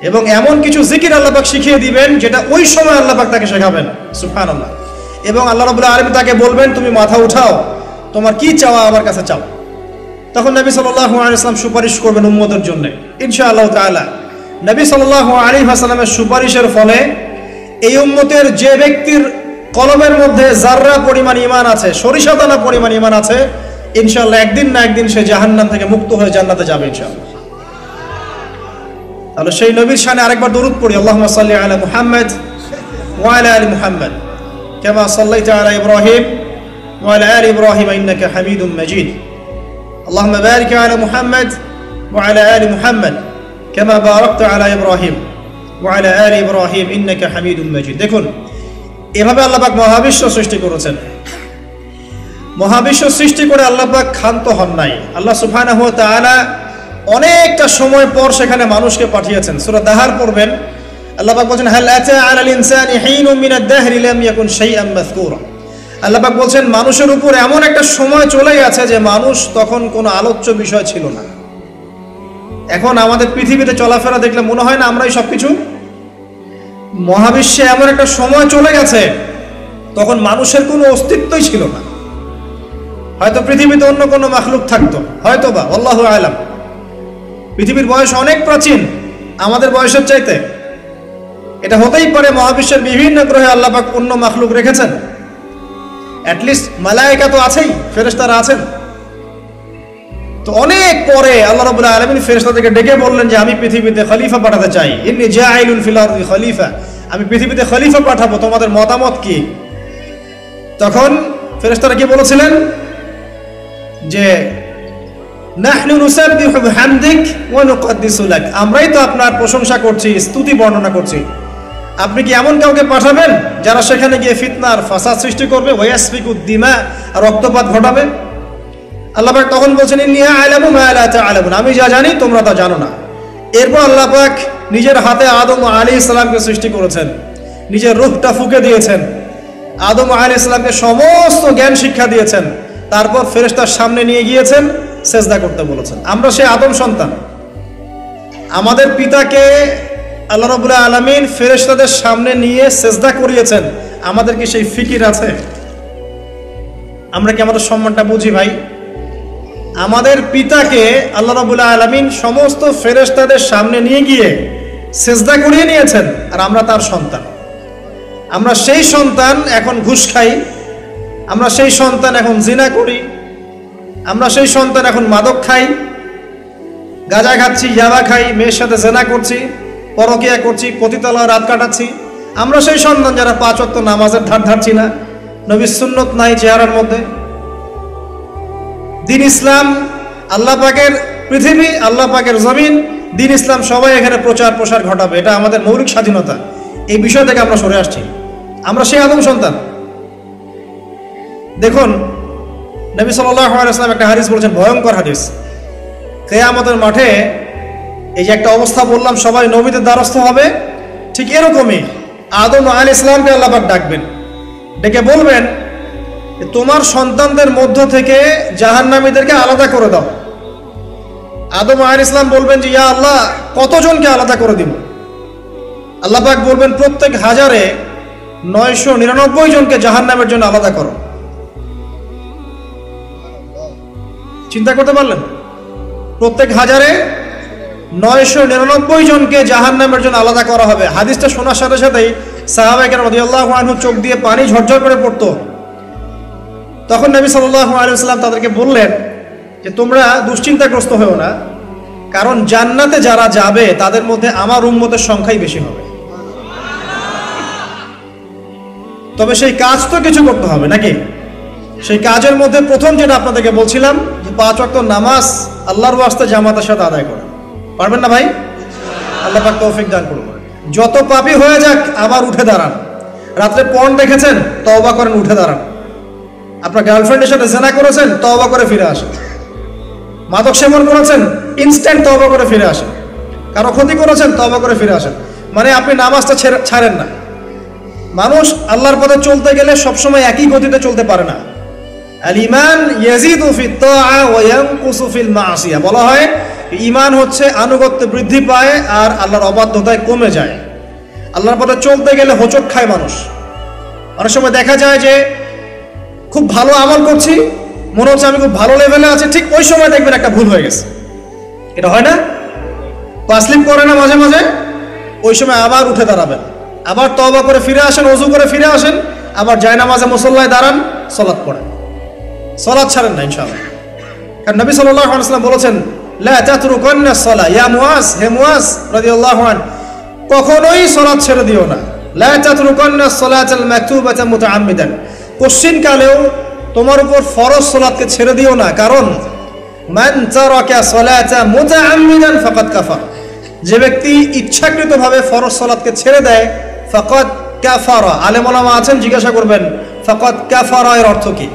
S1: এবং এমন কিছু জিকির আল্লাহ পাক শিখিয়ে দিবেন যেটা ওই সময় আল্লাহ পাক তাকে শেখাবেন। সুবহানাল্লাহ। এবং আল্লাহ রাব্বুল আলামিন তাকে বলবেন তুমি মাথা উঠাও, তোমার কি চাওয়া আমার কাছে চাও। তখন নবী সাল্লাল্লাহু আলাইহি ওয়াসাল্লাম সুপারিশ করবেন উম্মতের জন্য ইনশাআল্লাহ তাআলা। নবী সাল্লাল্লাহু আলাইহি ওয়াসাল্লামের সুপারিশের ফলে এই উম্মতের যে ব্যক্তির কলবের মধ্যে যাররা পরিমাণ ঈমান আছে, সরিষা দানা পরিমাণ ঈমান আছে, ইনশাআল্লাহ একদিন না একদিন সে জাহান্নাম থেকে মুক্ত হয়ে জান্নাতে যাবে ইনশাআল্লাহ। তাহলে সেই নবীর শানে আরেকবার দরুদ পড়ি, আল্লাহুম্মা সাল্লি আলা মুহাম্মদ ওয়া আলা আলি মুহাম্মদ কামা সাল্লাইতা আলা ইব্রাহিম ওয়া আলা আলি ইব্রাহিম ইন্নাকা হামিদুম মাজিদ। আল্লাহুম্মা বারিক আলা মুহাম্মদ ওয়া আলা আলি মুহাম্মদ কামা বারাকতা আলা ইব্রাহিম ওয়া আলা আলি ইব্রাহিম ইন্নাকা হামিদুম মাজিদ। দেখুন, এভাবে আল্লাহ পাক মহাবিশ্ব সৃষ্টি করেছেন। মহাবিশ্ব সৃষ্টি করে আল্লাহ পাক ক্ষান্ত হন নাই। আল্লাহ সুবহানাহু ওয়া তাআলা অনেকটা সময় পর সেখানে মানুষকে পাঠিয়েছেন। সূরা দাহার পড়বেন, আল্লাহ পাক বলেন হাল আতা আলাল ইনসানি হিনুম মিনাদ দাহরি লাম ইয়াকুন শাইআন মাযকুরা। আল্লাহ পাক বলেন মানুষের উপর এমন একটা সময় চলে গেছে যে মানুষ তখন কোনো আলোচ্য বিষয় ছিল না। এখন আমাদের পৃথিবীতে চলাফেরা দেখলে মনে হয় না আমরাই সবকিছু। মহাবিশ্বে এমন একটা সময় চলে গেছে তখন মানুষের কোনো অস্তিত্বই ছিল না। হয়তো পৃথিবীতে অন্য কোনো মাখলুক থাকতো, হয়তো বা, আল্লাহু আ'লাম। পৃথিবীর বয়স অনেক প্রাচীন আমাদের বয়সের চাইতে। এটা হতেই পারে মহাবিশ্বের বিভিন্ন গ্রহে আল্লাহ পাক অন্য মাখলুক রেখেছেন। অ্যাটলিস্ট মালায়েকা তো আছেই, ফেরেশতারা আছেন। তো অনেক পরে আল্লাহ রাব্বুল আলামিন ফেরেশতাদেরকে ডেকে বললেন যে আমি পৃথিবীতে খলিফা পাঠাতে চাই। ইন্নী জাইলুন ফিল আরদি খলিফা, আমি পৃথিবীতে খলিফা পাঠাবো, তোমাদের মতামত কি? তখন ফেরেশতারা কি বলেছিলেন যে নাহনু নুসাব্বিহু বিহামদিক ওয়া নুকদ্দিসু লাক, আমরাই তো আপনার প্রশংসা করছি, স্তুতি বর্ণনা করছি। আপনি কি এমন কাউকে পাঠাবেন যারা সেখানে গিয়ে ফিতনার ফাসাদ সৃষ্টি করবে, ওয়াসফিকুদ দিমা, রক্তপাত ঘটাবে? আল্লাহ পাক তখন বলছেন ইন্নী আ'লামু মা লা তা'লামুন, আমি যা জানি তোমরা তা জানো না। এরপর আল্লাহ পাক নিজের হাতে আদম আলাইহিস সালামকে সৃষ্টি করেছেন, নিজের রূহটা ফুঁকে দিয়েছেন, আদম আলাইহিস সালামকে সমস্ত জ্ঞান শিক্ষা দিয়েছেন। তারপর ফেরেশতার সামনে নিয়ে গিয়েছেন, সেজদা করতে বলেছেন। আমরা সেই আদম সন্তান। আমাদের পিতাকে আল্লাহ রাব্বুল আলামিন ফেরেশতাদের সামনে নিয়ে সেজদা করিয়েছেন। আমাদের কি সেই ফিকির আছে? আমরা কি আমাদের সম্মানটা বুঝি ভাই? আমাদের পিতাকে আল্লাহ রাব্বুল আলামিন সমস্ত ফেরেশতাদের সামনে নিয়ে গিয়ে সেজদা করিয়ে নিয়েছেন, আর আমরা তার সন্তান। আমরা সেই সন্তান এখন ঘুষ খাই, আমরা সেই সন্তান এখন জিনা করি, আমরা সেই সন্তান এখন মাদক খাই। গাঁজা খাচ্ছি, ইয়াবা খাই, মেয়ের সাথে জেনা করছি, পরকিয়া করছি, পতিতালয়ে রাত কাটাচ্ছি। আমরা সেই সন্তান যারা 5 ওয়াক্ত নামাজের ধার ধারছি না, নবীর সুন্নত নাই চেহারার মধ্যে। দিন ইসলাম, আল্লাহ পাকের পৃথিবী, আল্লাহ পাকের জমিন, দিন ইসলাম সবাই এখানে প্রচার প্রসার ঘটাবে, এটা আমাদের মৌলিক স্বাধীনতা। এই বিষয় থেকে আমরা সরে আসছি, আমরা সেই আদম সন্তান। দেখুন নবী সাল্লাল্লাহু আলাইহি ওয়াসাল্লাম একটা হাদিস বলেছেন, ভয়ঙ্কর হাদিস। কিয়ামতের মাঠে এই যে একটা অবস্থা বললাম, সবাই নবীদের দ্বারস্থ হবে, ঠিক এরকমই আদম আলাইহিস সালামকে আল্লাহ পাক ডাকবেন, ডেকে বলবেন তোমার সন্তানদের মধ্য থেকে জাহান্নামীদেরকে আলাদা করে দাও। আদম আলাইহিস সালাম বলবেন যে ইয়া আল্লাহ, কতজনকে আলাদা করে দিব? আল্লাহ পাক বলবেন প্রত্যেক 1000-এ 999 জনকে জাহান্নামের জন্য আলাদা করো। চিন্তা করতে পারলেন? প্রত্যেক 1000-এ 999 জনকে জাহান্নামের জন্য আলাদা করা হবে। হাদিসটা শোনার সাথে সাথেই সাহাবায়ে কেরাম রাদিয়াল্লাহু আনহুম চোখ দিয়ে পানি ঝরঝর করে পড়তো। তখন নবী সাল্লাল্লাহু আলাইহি ওয়াসাল্লাম তাদেরকে বললেন যে তোমরা দুশ্চিন্তাগ্রস্ত হও না, কারণ জান্নাতে যারা যাবে তাদের মধ্যে আমার উম্মতের সংখ্যাই বেশি হবে। তবে সেই কাজ তো কিছু করতে হবে নাকি? সেই কাজের মধ্যে প্রথম যেটা আপনাদেরকে বলছিলাম যে 5 ওয়াক্ত নামাজ আল্লাহর ওয়াস্তে জামাতের সাথে আদায় করেন। পারবেন না ভাই? আল্লাহ পাক তৌফিক দান করুন। যত পাপী হয়ে যাক আবার উঠে দাঁড়ান। রাত্রে পর্ন দেখেছেন, তওবা করেন, উঠে দাঁড়ান। আপনার গার্লফ্রেন্ডের সাথে জেনা করেছেন, তওবা করে ফিরে আসেন। মাদক সেবন করেছেন, ইনস্ট্যান্ট তওবা করে ফিরে আসেন। কারো ক্ষতি করেছেন, তওবা করে ফিরে আসেন। মানে আপনি নামাজটা ছাড়েন না। মানুষ আল্লাহর পথে চলতে গেলে সবসময় একই গতিতে চলতে পারে না। আল ঈমান ইয়াজিদু ফিত তাআ ওয়া ইয়ানকুসু ফিল মাসিয়া। বলা হয় ঈমান হচ্ছে আনুগত্য বৃদ্ধি পায় আর আল্লাহর অবাধ্যতায় কমে যায়। আল্লাহর পথে চলতে গেলে হোঁচট খায় মানুষ। অনেক সময় দেখা যায় যে খুব ভালো আমল করছি, মনে হচ্ছে আমি খুব ভালো লেভেলে আছি, ঠিক ওই সময় দেখবেন একটা ভুল হয়ে গেছে। এটা হয় না? তাসলিম করে না মাঝে মাঝে? ওই সময় আবার উঠে দাঁড়াবেন, আবার তওবা করে ফিরে আসেন, ওযু করে ফিরে আসেন, আবার জায়নামাজে মুসল্লায় দাঁড়ান, সালাত পড়েন। সালাত ছাড়েন না ইনশাআল্লাহ। কারণ নবী সাল্লাল্লাহু আলাইহি ওয়াসাল্লাম বলেছেন লা তাতরুকান্না সালাহ, ইয়া মুআজ, হে মুআজ রাদিয়াল্লাহু আনহু, কখনোই সালাত ছেড়ে দিও না। লা তাতরুকান্না সালাতাল মাকতুবাতা মুতাআম্মিদান, কোশ্চিনকালেও তোমার উপর ফরজ সালাতকে ছেড়ে দিও না। কারণ মান তারাকা সালাতা মুতাআম্মিদান ফাকাদ কাফার, যে ব্যক্তি ইচ্ছাকৃতভাবে ফরজ সালাতকে ছেড়ে দেয়, ফাকাদ কাফারা। আলেম ওলামা আছেন, জিজ্ঞাসা করবেন ফাকাদ কাফারা এর অর্থ কি?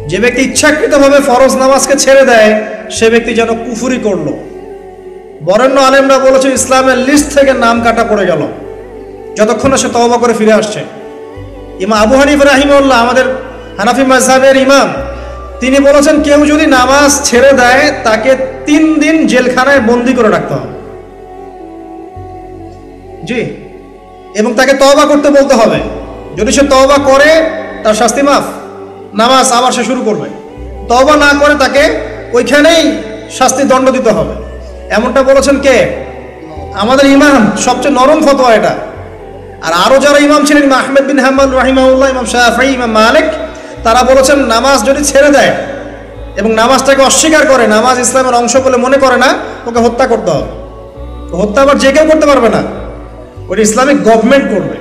S1: যে ব্যক্তি ইচ্ছাকৃতভাবে ফরজ নামাজকে ছেড়ে দেয় সে ব্যক্তি যেন কুফরি করলো। বরেণ্য আলেমরা বলেছে ইসলামের লিস্ট থেকে নাম কাটা পড়ে গেল যতক্ষণ সে তওবা করে ফিরে আসছে। ইমাম আবু হানিফা রাহিমাহুল্লাহ, আমাদের হানাফি মাযহাবের ইমাম, তিনি বলেছেন কেউ যদি নামাজ ছেড়ে দেয় তাকে 3 দিন জেলখানায় বন্দি করে রাখতে হবে। জি, এবং তাকে তওবা করতে বলতে হবে। যদি সে তওবা করে তার শাস্তি মাফ, নামাজ আবার সে শুরু করবে। তওবা না করে তাকে ওইখানেই শাস্তি দণ্ড দিতে হবে। এমনটা বলেছেন কে? আমাদের ইমাম, সবচেয়ে নরম ফতোয়া এটা। আর আরো যারা ইমাম ছিলেন, ইমাম আহমেদ বিন হাম্বল রাহিমাহুল্লাহ, ইমাম শাফিঈ, ইমাম মালিক, তারা বলেছেন নামাজ যদি ছেড়ে দেয় এবং নামাজটাকে অস্বীকার করে, নামাজ ইসলামের অংশ বলে মনে করে না, ওকে হত্যা করতে হবে। হত্যা আবার যে কেউ করতে পারবে না, ওটা ইসলামিক গভর্নমেন্ট করবে।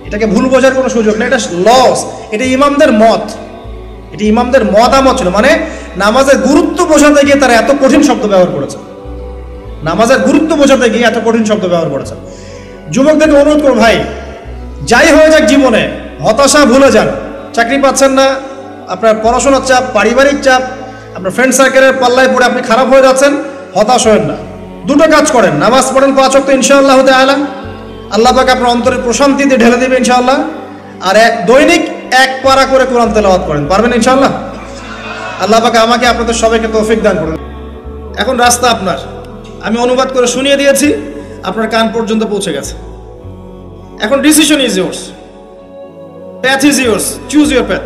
S1: এটাকে ভুল বোঝার কোনো সুযোগ নেই, এটা লস। এটা ইমামদের মত, এটি ইমামদের মতামত ছিল। মানে নামাজের গুরুত্ব বোঝাতে গিয়ে তারা এত কঠিন শব্দ ব্যবহার করেছে। নামাজের গুরুত্ব বোঝাতে গিয়ে এত কঠিন শব্দ ব্যবহার করেছে। যুবকদেরকে অনুরোধ করো, ভাই যাই হয়ে যাক জীবনে, হতাশা ভুলে যান। চাকরি পাচ্ছেন না, আপনার পড়াশোনার চাপ, পারিবারিক চাপ, আপনার ফ্রেন্ড সার্কেলের পাল্লায় পড়ে আপনি খারাপ হয়ে যাচ্ছেন, হতাশ হবেন না। দুটো কাজ করেন, নামাজ পড়েন 5 ওয়াক্ত ইনশাআল্লাহ তাআলা, আল্লাহ পাক আপনার অন্তরে প্রশান্তিতে ঢেলে দেবে ইনশাআল্লাহ। আর দৈনিক 1 পারা করে কোরআন তেলাওয়াত করেন, পারবেন ইনশাআল্লাহ? আল্লাহ পাক আমাকে আপনাদের সবাইকে তৌফিক দান করুন। এখন রাস্তা আপনার, আমি অনুবাদ করে শুনিয়ে দিয়েছি, আপনার কান পর্যন্ত পৌঁছে গেছে। এখন decision is yours, path is yours, choose your path.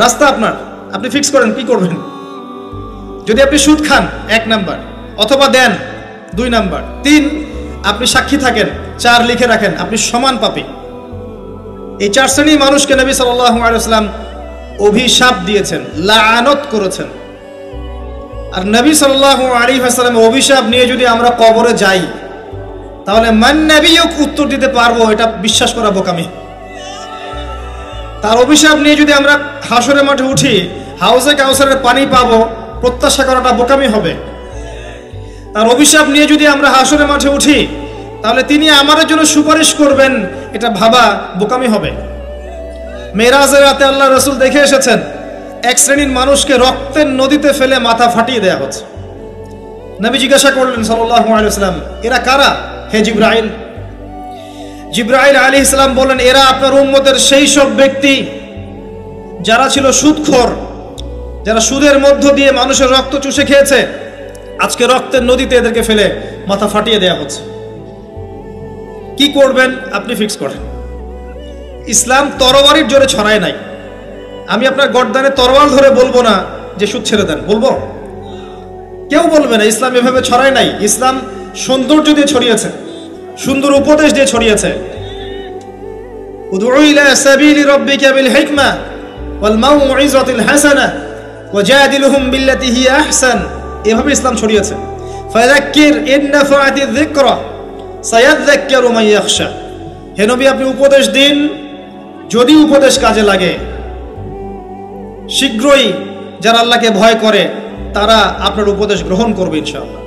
S1: রাস্তা আপনার, আপনি ফিক্স করেন কি করবেন। যদি আপনি সুদ খান 1 নাম্বার, অথবা দেন 2 নাম্বার, 3 আপনি সাক্ষী থাকেন, 4 লিখে রাখেন, আপনি সমান পাপী। এই 4 শ্রেণীর মানুষকে নবী সাল্লাল্লাহু আলাইহি ওয়াসাল্লাম অভিশাপ দিয়েছেন, লাআনত করেছেন। আর নবী সাল্লাল্লাহু আলাইহি ওয়াসাল্লামের অভিশাপ নিয়ে যদি আমরা কবরে যাই, তাহলে মান নবিয়ুক উত্তর দিতে পারবো এটা বিশ্বাস করা বোকামি। তার অভিশাপ নিয়ে যদি আমরা হাসরের মাঠে উঠি, হাউজে কাউসারের পানি পাবো, প্রত্যাশা করাটা বোকামি হবে। তার অভিশাপ নিয়ে যদি আমরা হাসরের মাঠে উঠি, তাহলে তিনি আমাদের জন্য সুপারিশ করবেন, এটা ভাবা বোকামি হবে। মেরাজের রাতে আল্লাহ রাসূল দেখে এসেছেন এক শ্রেণীর মানুষকে রক্তের নদীতে ফেলে মাথা ফাটিয়ে দেয়া হচ্ছে। নবী জিজ্ঞাসা করলেন সাল্লাল্লাহু আলাইহি ওয়াসাল্লাম, এরা কারা হে জিবরাইল? জিবরাইল আলাইহিস সালাম বললেন, এরা আপনার উম্মতের সেই সব ব্যক্তি যারা ছিল সুদখোর, যারা সুদের মধ্য দিয়ে মানুষের রক্ত চুষে খেয়েছে। আজকে রক্তের নদীতে এদেরকে ফেলে মাথা ফাটিয়ে দেয়া হচ্ছে। কি করবেন আপনি ফিক্স করেন। ইসলাম তরবারির জোরে ছড়ায় নাই। আমি আপনার গর্দানে তরোয়াল ধরে বলবো না যে সুদ ছেড়ে দেন, বলবো? কেউ বলবে না। ইসলাম এভাবে ছড়ায় নাই। ইসলাম সৌন্দর্য দিয়ে ছড়িয়েছে, সুন্দর উপদেশ দিয়ে ছড়িয়েছে। উদউ ইলা সাবিলি রাব্বিকা বিল হিকমা ওয়াল মাউইযাতিল হাসানা ওয়াজাদিলহুম বিল্লাতি হিয়া আহসান। এভাবে ইসলাম ছড়িয়েছে। ফাযাক্কির ইন নাফাআতিয যিকরা সায়াযাক্কারু মান ইয়াখশা। হে নবী, আপনি উপদেশ দিন, যদি উপদেশ কাজে লাগে শীঘ্রই যারা আল্লাহকে ভয় করে তারা আপনার উপদেশ গ্রহণ করবে ইনশাআল্লাহ।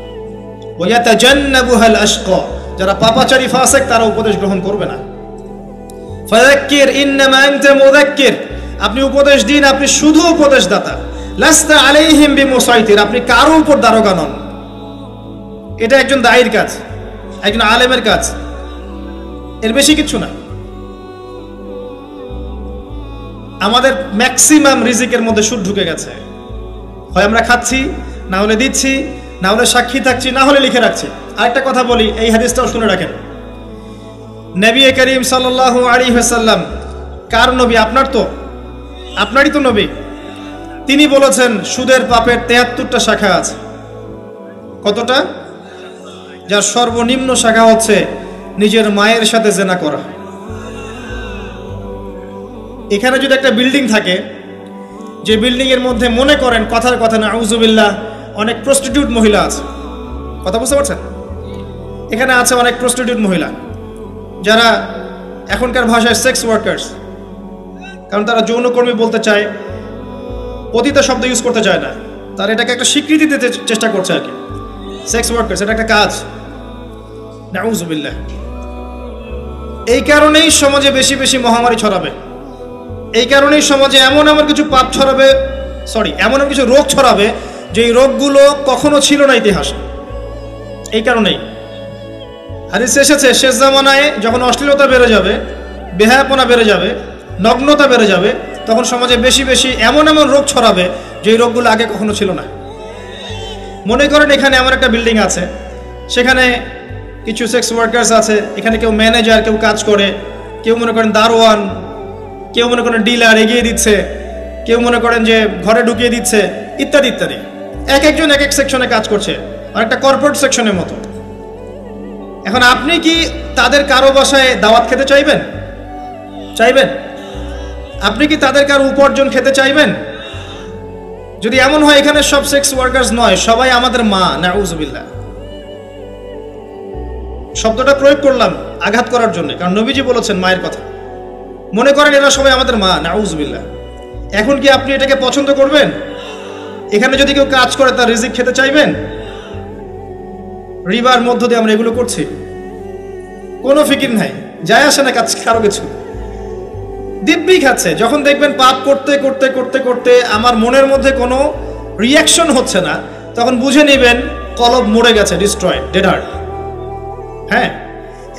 S1: ওয়া ইয়াতাজান্নাবুহাল আশকা, যারা পাপাচারী ফাসিক তারা উপদেশ গ্রহণ করবে না। ফাযাক্কির ইন্নামা আনতা মুযাক্কির, আপনি উপদেশ দিন, আপনি শুধু উপদেশদাতা। লাস্তা আলাইহিম বিমুসাইতির, আপনি কারো উপর দারোগা নন। এটা একজন দায়ীর কাজ, একজন আলেমের কাজ, এর বেশি কিছু না। আমাদের ম্যাক্সিমাম রিজিকের মধ্যে সুদ ঢুকে গেছে। হয় আমরা খাচ্ছি, না হলে দিচ্ছি, না হলে সাক্ষী থাকছি, না হলে লিখে রাখছি। আরেকটা কথা বলি, এই হাদিসটাও শুনে রাখেন। নবী করিম সাল্লাল্লাহু আলাইহি ওয়াসাল্লাম কার নবী? আপনার তো, আপনারই তো নবী। তিনি বলেছেন সুদের পাপের ৭৩টা শাখা আছে। কতটা? যার সর্বনিম্ন শাখা হচ্ছে নিজের মায়ের সাথে জেনা করা। এখানে যদি একটা বিল্ডিং থাকে, যে বিল্ডিং এর মধ্যে মনে করেন কথার কথা না আউযুবিল্লাহ অনেক প্রস্টিটিউট মহিলা আছে, কথা বুঝতে পারছেন? এখানে আছে অনেক প্রস্টিটিউট মহিলা যারা এখনকার ভাষায় সেক্স ওয়ার্কার্স, কারণ তারা যৌনকর্মী বলতে চায়, পতিতা শব্দ ইউজ করতে চায় না। তারা এটাকে একটা স্বীকৃতি দিতে চেষ্টা করছে আর কি। সেক্স ওয়ার্কার্স এটা একটা কাজ, নাউযুবিল্লাহ। এই কারণেই সমাজে বেশি বেশি মহামারী ছড়াবে। এই কারণেই সমাজে এমন এমন কিছু পাপ ছড়াবে, এমন এমন কিছু রোগ ছড়াবে যে এই রোগগুলো কখনো ছিল না ইতিহাসে। এই কারণেই হাদিসে এসেছে শেষ জামানায় যখন অশ্লীলতা বেড়ে যাবে, বেহায়াপনা বেড়ে যাবে, নগ্নতা বেড়ে যাবে, তখন সমাজে বেশি বেশি এমন এমন রোগ ছড়াবে যে এই রোগগুলো আগে কখনো ছিল না। মনে করেন এখানে এমন একটা বিল্ডিং আছে, সেখানে কিছু সেক্স ওয়ার্কার্স আছে, এখানে কেউ ম্যানেজার, কেউ কাজ করে, কেউ মনে করেন দারোয়ান, কেউ মনে করেন ডিলার এগিয়ে দিচ্ছে, কেউ মনে করেন যে ঘরে ঢুকিয়ে দিচ্ছে, ইত্যাদি ইত্যাদি। এক একজন এক এক সেকশনে কাজ করছে, অনেকটা কর্পোরেট সেকশনের মতো। এখন আপনি কি তাদের কারো বাসায় দাওয়াত খেতে চাইবেন? চাইবেন? আপনি কি তাদের কারো উপার্জন খেতে চাইবেন? যদি এমন হয় এখানে সব সেক্স ওয়ার্কার্স নয়, সবাই আমাদের মা, নাউযুবিল্লাহ। শব্দটা প্রয়োগ করলাম আঘাত করার জন্য, কারণ নবীজি বলেছেন মায়ের কথা। মনে করেন এরা সবাই আমাদের মা, নাউযুবিল্লাহ। এখন কি আপনি এটাকে পছন্দ করবেন? এখানে যদি কেউ কাজ করে তার রিজিক খেতে চাইবেন? রিবার মধ্য দিয়ে আমরা এগুলো করছি, কোনো ফিকির নাই, যায় আসে না কাজ কারো কিছু, দিব্যি খাচ্ছে। যখন দেখবেন পাপ করতে করতে করতে করতে আমার মনের মধ্যে কোনো রিয়াকশন হচ্ছে না, তখন বুঝে নেবেন কলব মরে গেছে, ডিস্ট্রয়েড, ডেড হার্ট। হ্যাঁ,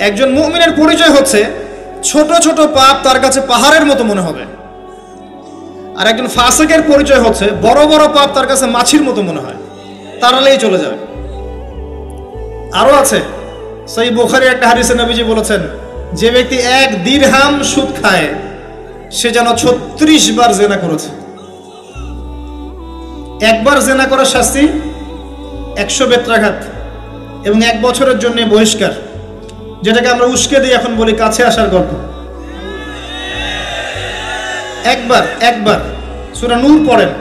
S1: একজন মুমিনের পরিচয় হচ্ছে ছোট ছোট পাপ তার কাছে পাহাড়ের মতো মনে হবে, আর একজন ফাসিকের পরিচয় হচ্ছে বড় বড় পাপ তার কাছে মাছির মতো মনে হয়, তাড়ালেই চলে যাবে। আরো আছে, সহিহ বুখারীর একটা হাদিসে নবীজি বলেছেন, যে ব্যক্তি 1 দিরহাম সুদ খায় সে যেন 36 বার জেনা করেছে। একবার জেনা করার শাস্তি 100 বেত্রাঘাত এবং 1 বছরের জন্য বহিষ্কার, যেটাকে আমরা উস্কে দিই এখন বলি কাছে আসার গল্প। একবার সূরা নূর পড়েন,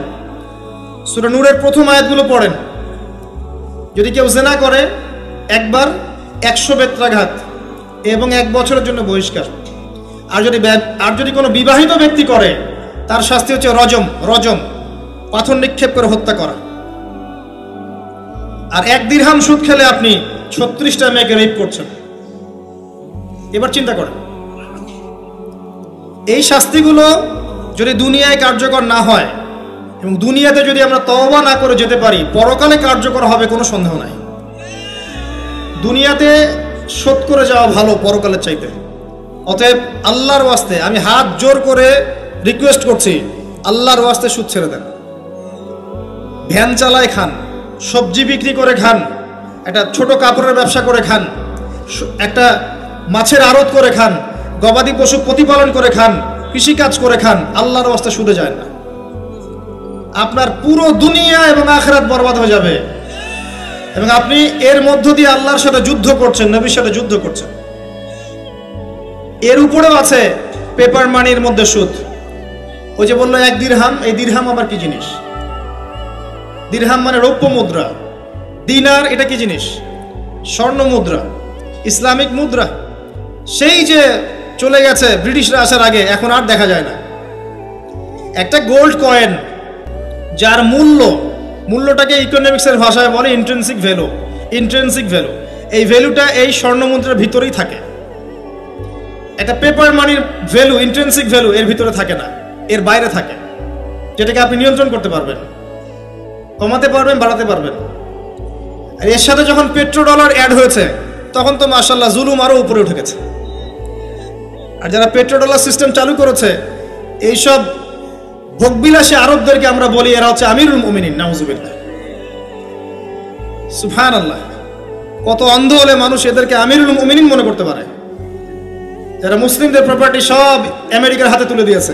S1: সূরা নূরের প্রথম আয়াতগুলো পড়েন, যদি কেউ জেনা করে একবার 100 বেত্রাঘাত এবং 1 বছরের জন্য বহিষ্কার। আর যদি কোনো বিবাহিত ব্যক্তি করে তার শাস্তি হচ্ছে রজম, পাথর নিক্ষেপ করে হত্যা করা। আর 1 দিরহাম সুদ খেলে আপনি 36টা মেয়েকে রেপ করছেন। এবার চিন্তা করেন, এই শাস্তিগুলো যদি দুনিয়ায় কার্যকর না হয় এবং দুনিয়াতে যদি আমরা তওবা না করে যেতে পারি, পরকালে কার্যকর হবে কোনো সন্দেহ নাই। দুনিয়াতে শোধ করে যাওয়া ভালো পরকালের চাইতে। অতএব আল্লাহর ওয়াস্তে আমি হাত জোর করে রিকোয়েস্ট করছি, আল্লাহর ওয়াস্তে সুদ ছেড়ে দেন। ভ্যান চালায় খান, সবজি বিক্রি করে খান, একটা ছোট কাপড়ের ব্যবসা করে খান, একটা মাছের আড়ত করে খান, গবাদি পশু প্রতিপালন করে খান, কৃষিকাজ করে খান, আল্লাহর ওয়াস্তে সুদে যায় না। আপনার পুরো দুনিয়া এবং আখিরাত বরবাদ হয়ে যাবে এবং আপনি এর মধ্য দিয়ে আল্লাহর সাথে যুদ্ধ করছেন, নবীর সাথে যুদ্ধ করছেন। এর উপরেও আছে পেপার মানির মধ্যে সুদ। ওই যে বললো 1 দিরহাম, এই দিরহাম আবার কি জিনিস? দিরহাম মানে রৌপ্য মুদ্রা। দিনার এটা কি জিনিস? স্বর্ণ মুদ্রা, ইসলামিক মুদ্রা। সেই যে চলে গেছে ব্রিটিশরা আসার আগে, এখন আর দেখা যায় না। একটা গোল্ড কয়েন যার মূল্যটাকে ইকোনমিক্সের ভাষায় বলে ইন্ট্রিনসিক ভ্যালু। এই ভ্যালুটা এই স্বর্ণ মুদ্রার ভিতরেই থাকে। একটা পেপার মানির ভ্যালু, ইন্ট্রিনসিক ভ্যালু এর ভিতরে থাকে না, এর বাইরে থাকে, যেটাকে আপনি নিয়ন্ত্রণ করতে পারবেন, কমাতে পারবেন, বাড়াতে পারবেন। আর এর সাথে যখন পেট্রোডলার অ্যাড হয়েছে তখন তো মাশাআল্লাহ জুলুম আরো উপরে উঠে গেছে। আর যারা পেট্রোডলার সিস্টেম চালু করেছে, এইসব ভোগবিলাসী আরবদেরকে আমরা বলি এরা হচ্ছে আমিরুল মুমিনিন, নাউজুবিল্লাহ, সুবহানাল্লাহ। কত অন্ধ হলে মানুষ এদেরকে আমিরুল মুমিনিন মনে করতে পারে, যারা মুসলিমদের প্রপার্টি সব আমেরিকার হাতে তুলে দিয়েছে,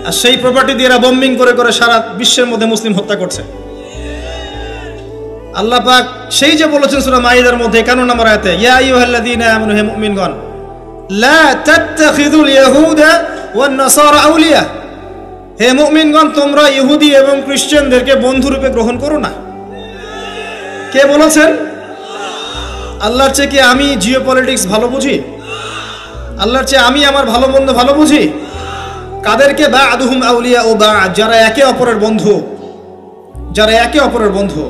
S1: আর সেই প্রপার্টি দিয়ে এরা বোম্বিং করে করে সারা বিশ্বের মধ্যে মুসলিম হত্যা করছে। আল্লাহ পাক সেই যে বলেছেন সূরা মাইদার মধ্যে 51 নম্বর আয়াতে, ইয়া আইয়ুহাল্লাযীনা আমানু, হে মুমিনগণ, লা তাত্তাখিযুল ইয়াহুদা ওয়ান নাসারা আউলিয়া, হে মুমিনগণ তোমরা ইহুদি এবং খ্রিস্টানদেরকে বন্ধুরূপে গ্রহণ করো না। কে বলেছেন? আল্লাহর চেয়ে কি আমি জিওপলিটিক্স ভালো বুঝি? আল্লাহর চেয়ে আমি আমার ভালো মন্দ ভালো বুঝি? কাদেরকে? বা'দুহুম আউলিয়া ও বা'দ, যারা একে অপরের বন্ধু, যারা একে অপরের বন্ধু।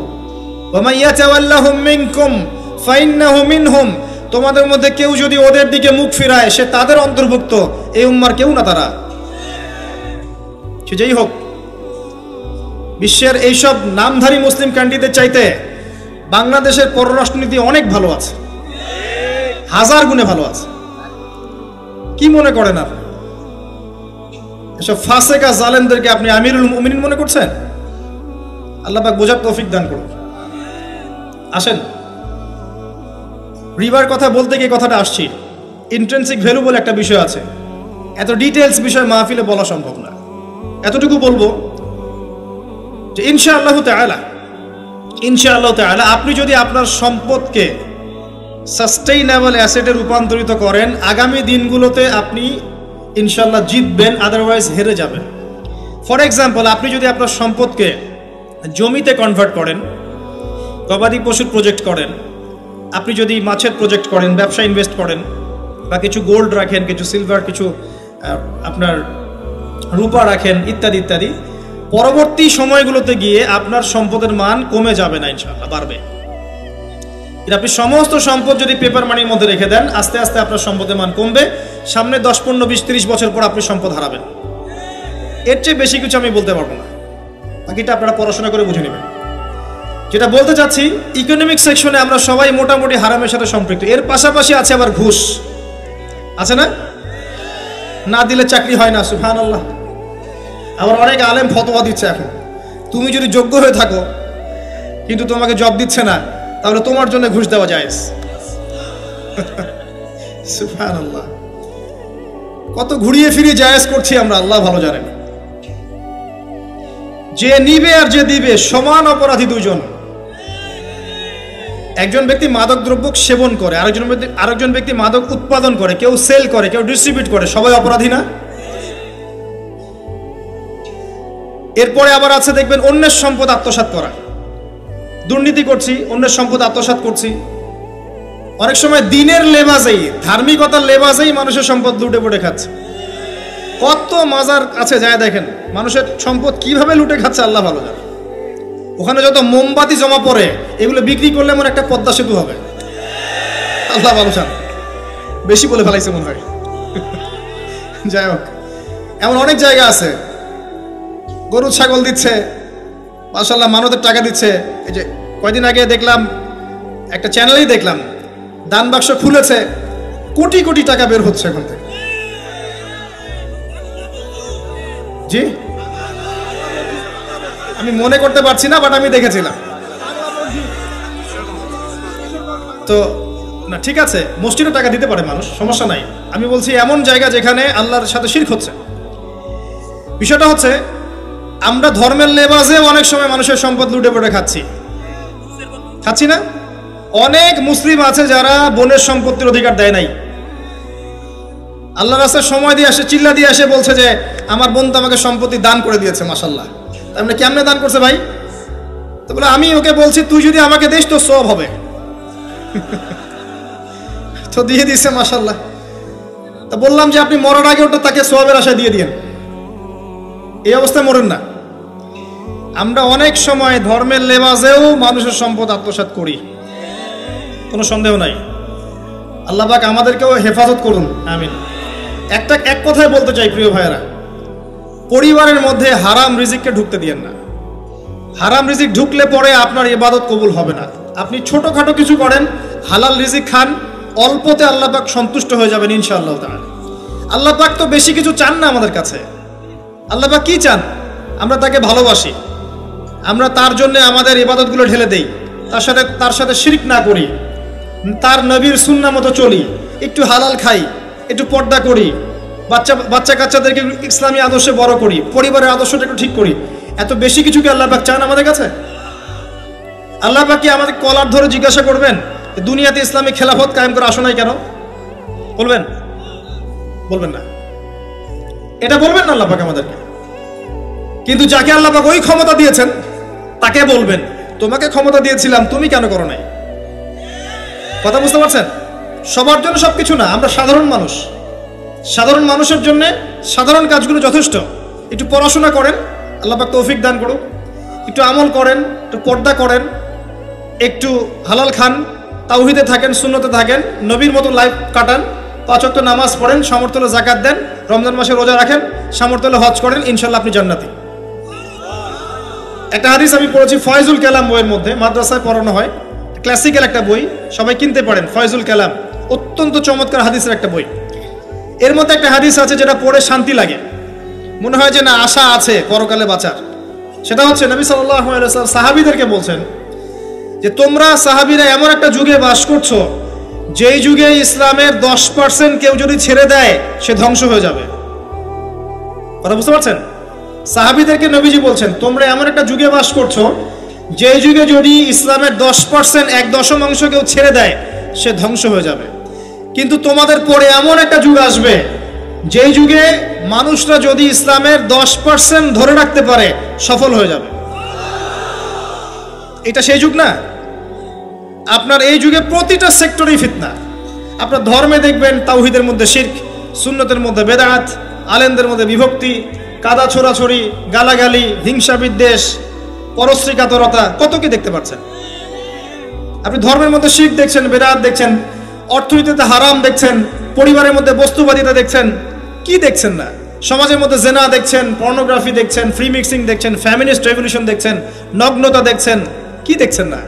S1: ওয়া মান ইয়াতাওয়াল্লাহুম মিনকুম ফাইন্নাহু মিনহুম, তোমাদের মধ্যে কেউ যদি ওদের দিকে মুখ ফিরায় সে তাদের অন্তর্ভুক্ত, এই উম্মার কেউ না তারা। যাই হোক, বিশ্বের এইসব নামধারী মুসলিম কান্ট্রিদের চাইতে বাংলাদেশের পররাষ্ট্রনীতি অনেক ভালো আছে, 1000 গুণে ভালো আছে। কি মনে করেন আর এসব ফাসেকা জালেমদেরকে আপনি আমিরুল মুমিনিন মনে করছেন? আল্লাহ পাক বোঝার তৌফিক দান করুন। আসেন, রিবার কথা বলতে গিয়ে কথাটা আসছি, ইন্ট্রিনসিক ভ্যালু বলে একটা বিষয় আছে। এত ডিটেলস বিষয় মাহফিলে বলা সম্ভব না, এতটুকু বলবো যে ইনশাআল্লাহ তাআলা আপনি যদি আপনার সম্পদকে সাস্টেইনেবল অ্যাসেটে রূপান্তরিত করেন, আগামী দিনগুলোতে আপনি ইনশাআল্লাহ জিতবেন, আদারওয়াইজ হেরে যাবেন। ফর এক্সাম্পল, আপনি যদি আপনার সম্পদকে জমিতে কনভার্ট করেন, গবাদি পশুর প্রজেক্ট করেন, আপনি যদি মাছের প্রজেক্ট করেন, ব্যবসা ইনভেস্ট করেন, বা কিছু গোল্ড রাখেন, কিছু সিলভার, কিছু আপনার রূপা রাখেন, ইত্যাদি ইত্যাদি, পরবর্তী সময়গুলোতে গিয়ে আপনার সম্পদের মান কমে যাবে না, ইনশাআল্লাহ বাড়বে। আপনি সমস্ত সম্পদ যদি পেপার মানির মধ্যে রেখে দেন, আস্তে আস্তে আপনার সম্পদের মান কমবে। সামনে 10, 15, 20, 30 বছর পর আপনি সম্পদ হারাবেন। এর চেয়ে বেশি কিছু আমি বলতে পারবো না, বাকিটা আপনারা পড়াশোনা করে বুঝে নেবেন। যেটা বলতে চাচ্ছি, ইকোনমিক সেকশনে আমরা সবাই মোটামুটি হারামের সাথে সম্পৃক্ত। এর পাশাপাশি আছে আবার ঘুষ, আছে না? না দিলে চাকরি হয় না, সুবহানাল্লাহ। আবার অনেক আলেম ফতোয়া দিচ্ছে এখন, তুমি যদি যোগ্য হয়ে থাকো কিন্তু তোমাকে জব দিচ্ছে না, তাহলে তোমার জন্য ঘুষ দেওয়া জায়েজ। সুবহানাল্লাহ, কত ঘুরিয়ে ফিরিয়ে জায়েজ করছি আমরা, আল্লাহ ভালো জানেন। যে নিবে আর যে দিবে সমান অপরাধী দুইজন। একজন ব্যক্তি মাদক দ্রব্য সেবন করে, আরেকজন ব্যক্তি মাদক উৎপাদন করে, কেউ সেল করে, কেউ ডিস্ট্রিবিউট করে, সবাই অপরাধী না? এরপরে আবার আছে দেখবেন অন্যের সম্পদ আত্মসাৎ করা। দুর্নীতি করছি, অন্যের সম্পদ আত্মসাৎ করছি, অনেক সময় দিনের লেবাজেই, ধার্মিকতার লেবাজেই মানুষের সম্পদ লুটে পুটে খাচ্ছে। কত মাজার আছে যায় দেখেন, মানুষের সম্পদ কিভাবে লুটে খাচ্ছে আল্লাহ ভালো জানে। ওখানে যত মোমবাতি জমা পড়ে, এগুলো বিক্রি করলে মনে একটা পদ্মা সেতু হবে, আল্লাহ ভালো জানে। বেশি বলে ফেলাইছে মনে হয়। যাই হোক, এমন অনেক জায়গা আছে গরু ছাগল দিচ্ছে, মাশাআল্লাহ মানতের টাকা দিচ্ছে। এই যে কয়দিন আগে দেখলাম একটা চ্যানেলেই দেখলাম, দান বাক্স খুলেছে, কোটি কোটি টাকা বের হচ্ছে এখন থেকে। জি, আমি মনে করতে পারছি না, বাট আমি দেখেছিলাম। তো না, ঠিক আছে, মসজিদে টাকা দিতে পারে মানুষ, সমস্যা নাই। আমি বলছি এমন জায়গা যেখানে আল্লাহর সাথে শিরক হচ্ছে। বিষয়টা হচ্ছে আমরা ধর্মের লেবাজে অনেক সময় মানুষের সম্পদ লুটে পড়ে খাচ্ছি না? অনেক মুসলিম আছে যারা বোনের সম্পত্তির অধিকার দেয় নাই, আল্লাহ রাস্তায় সময় দিয়ে আসে, চিল্লা দিয়ে আসে, বলছে যে আমার বোন তো আমাকে সম্পত্তি দান করে দিয়েছে, মাশাআল্লাহ। তার মানে কেমনে দান করছে ভাই? তো বলে আমি ওকে বলছি তুই যদি আমাকে দিস তো সওয়াব হবে। তো দিয়ে দিছে, মাশাআল্লাহ। তা বললাম যে আপনি মরার আগে ওটা তাকে সওয়াবের আশায় দিয়ে দিয়েন, এই অবস্থায় মরেন না। আমরা অনেক সময় ধর্মের লেবাজেও মানুষের সম্পদ আত্মসাৎ করি, কোনো সন্দেহ নাই। আল্লাহ পাক আমাদেরকেও হেফাজত করুন, আমিন। এক কথায় বলতে চাই প্রিয় ভাইয়েরা, পরিবারের মধ্যে হারাম রিজিককে ঢুকতে দিয়েন না। হারাম রিজিক ঢুকলে পরে আপনার ইবাদত কবুল হবে না। আপনি ছোটখাটো কিছু করেন, হালাল রিজিক খান, অল্পতে আল্লাহ পাক সন্তুষ্ট হয়ে যাবেন ইনশাআল্লাহ তাআলা। আল্লাহ পাক তো বেশি কিছু চান না আমাদের কাছে। আল্লাহ পাক কি চান? আমরা তাকে ভালোবাসি, আমরা তার জন্য আমাদের ইবাদতগুলো ঢেলে দেই, তার সাথে শিরক না করি, তার নবীর সুন্নাহ মতো চলি, একটু হালাল খাই, একটু পর্দা করি, বাচ্চা কাচ্চাদেরকে ইসলামী আদর্শে বড় করি, পরিবারের আদর্শটা একটু ঠিক করি। এত বেশি কিছু কি আল্লাহ পাক চান আমাদের কাছে? আল্লাহ পাক কি আমাদের কলার ধরে জিজ্ঞাসা করবেন দুনিয়াতে ইসলামী খেলাফত কায়েম করে আসো নাই কেন? বলবেন? বলবেন না, এটা বলবেন না আল্লাহ পাক আমাদেরকে। কিন্তু যাকে আল্লাহ পাক ওই ক্ষমতা দিয়েছেন তাকে বলবেন তোমাকে ক্ষমতা দিয়েছিলাম, তুমি কেন করো নাই? কথা বুঝতে পারছেন? সবার জন্য সবকিছু না, আমরা সাধারণ মানুষ, সাধারণ মানুষের জন্য সাধারণ কাজগুলো যথেষ্ট। একটু পড়াশোনা করেন, আল্লাহ পাক তৌফিক দান করুক, একটু আমল করেন, একটু পর্দা করেন, একটু হালাল খান, তাওহীদে থাকেন, সুন্নতে থাকেন, নবীর মতো লাইফ কাটান, 5 ওয়াক্ত নামাজ পড়েন, সামর্থ্য হলে যাকাত দেন, রমজান মাসে রোজা রাখেন, সামর্থ্য হলে হজ করেন, ইনশাআল্লাহ আপনি জান্নাতি। একটা হাদিস আমি পড়েছি ফয়জুল কালাম বইয়ের মধ্যে, মাদ্রাসায় পড়ানো হয়, ক্লাসিক্যাল একটা বই, সবাই কিনতে পারেন। ফয়জুল কালাম অত্যন্ত চমৎকার হাদিসের একটা বই। এর মধ্যে একটা হাদিস আছে যেটা পড়ে শান্তি লাগে, মনে হয় যে না আশা আছে পরকালে বাঁচার। সেটা হচ্ছে নবী সাল্লাল্লাহু আলাইহি ওয়াসাল্লাম সাহাবীদেরকে বলছেন যে তোমরা সাহাবীরা এমন একটা যুগে বাস করছো যেই যুগে ইসলামের 10% কেউ যদি ছেড়ে দেয় সে ধ্বংস হয়ে যাবে। কথা বুঝতে পারছেন? সাহাবীদেরকে নবীজি বলছেন তোমরা এমন একটা যুগে বাস করছো যেই যুগে যদি ইসলামের 10% 1/10 কেউ ছেড়ে দেয় সে ধ্বংস হয়ে যাবে। কিন্তু তোমাদের পরে এমন একটা যুগ আসবে যেই যুগে মানুষরা যদি ইসলামের 10% ধরে রাখতে পারে সফল হয়ে যাবে। এটা সেই যুগ না? আপনার এই যুগে প্রতিটা সেক্টরেই ফিতনা। আপনার ধর্মে দেখবেন তাওহীদের মধ্যে শিরক, সুন্নতের মধ্যে বেদাত, আলেমদের মধ্যে বিভক্তি, কাদা ছোড়াছড়ি, গালাগালি, হিংসা বিদ্বেষ, পরশ্রী কাতরতা, কত কি দেখতে পাচ্ছেন। আপনি ধর্মের মধ্যে শিরক দেখছেন, বেদাত দেখছেন, অর্থনীতিতে হারাম দেখছেন, পরিবারের মধ্যে বস্তুবাদিতা দেখছেন, কি দেখছেন না? সমাজের মধ্যে জেনা দেখছেন, পর্নোগ্রাফি দেখছেন, ফ্রি মিক্সিং দেখছেন, ফ্যামিনিস্ট রেভলিউশন দেখছেন, নগ্নতা দেখছেন, কি দেখছেন না?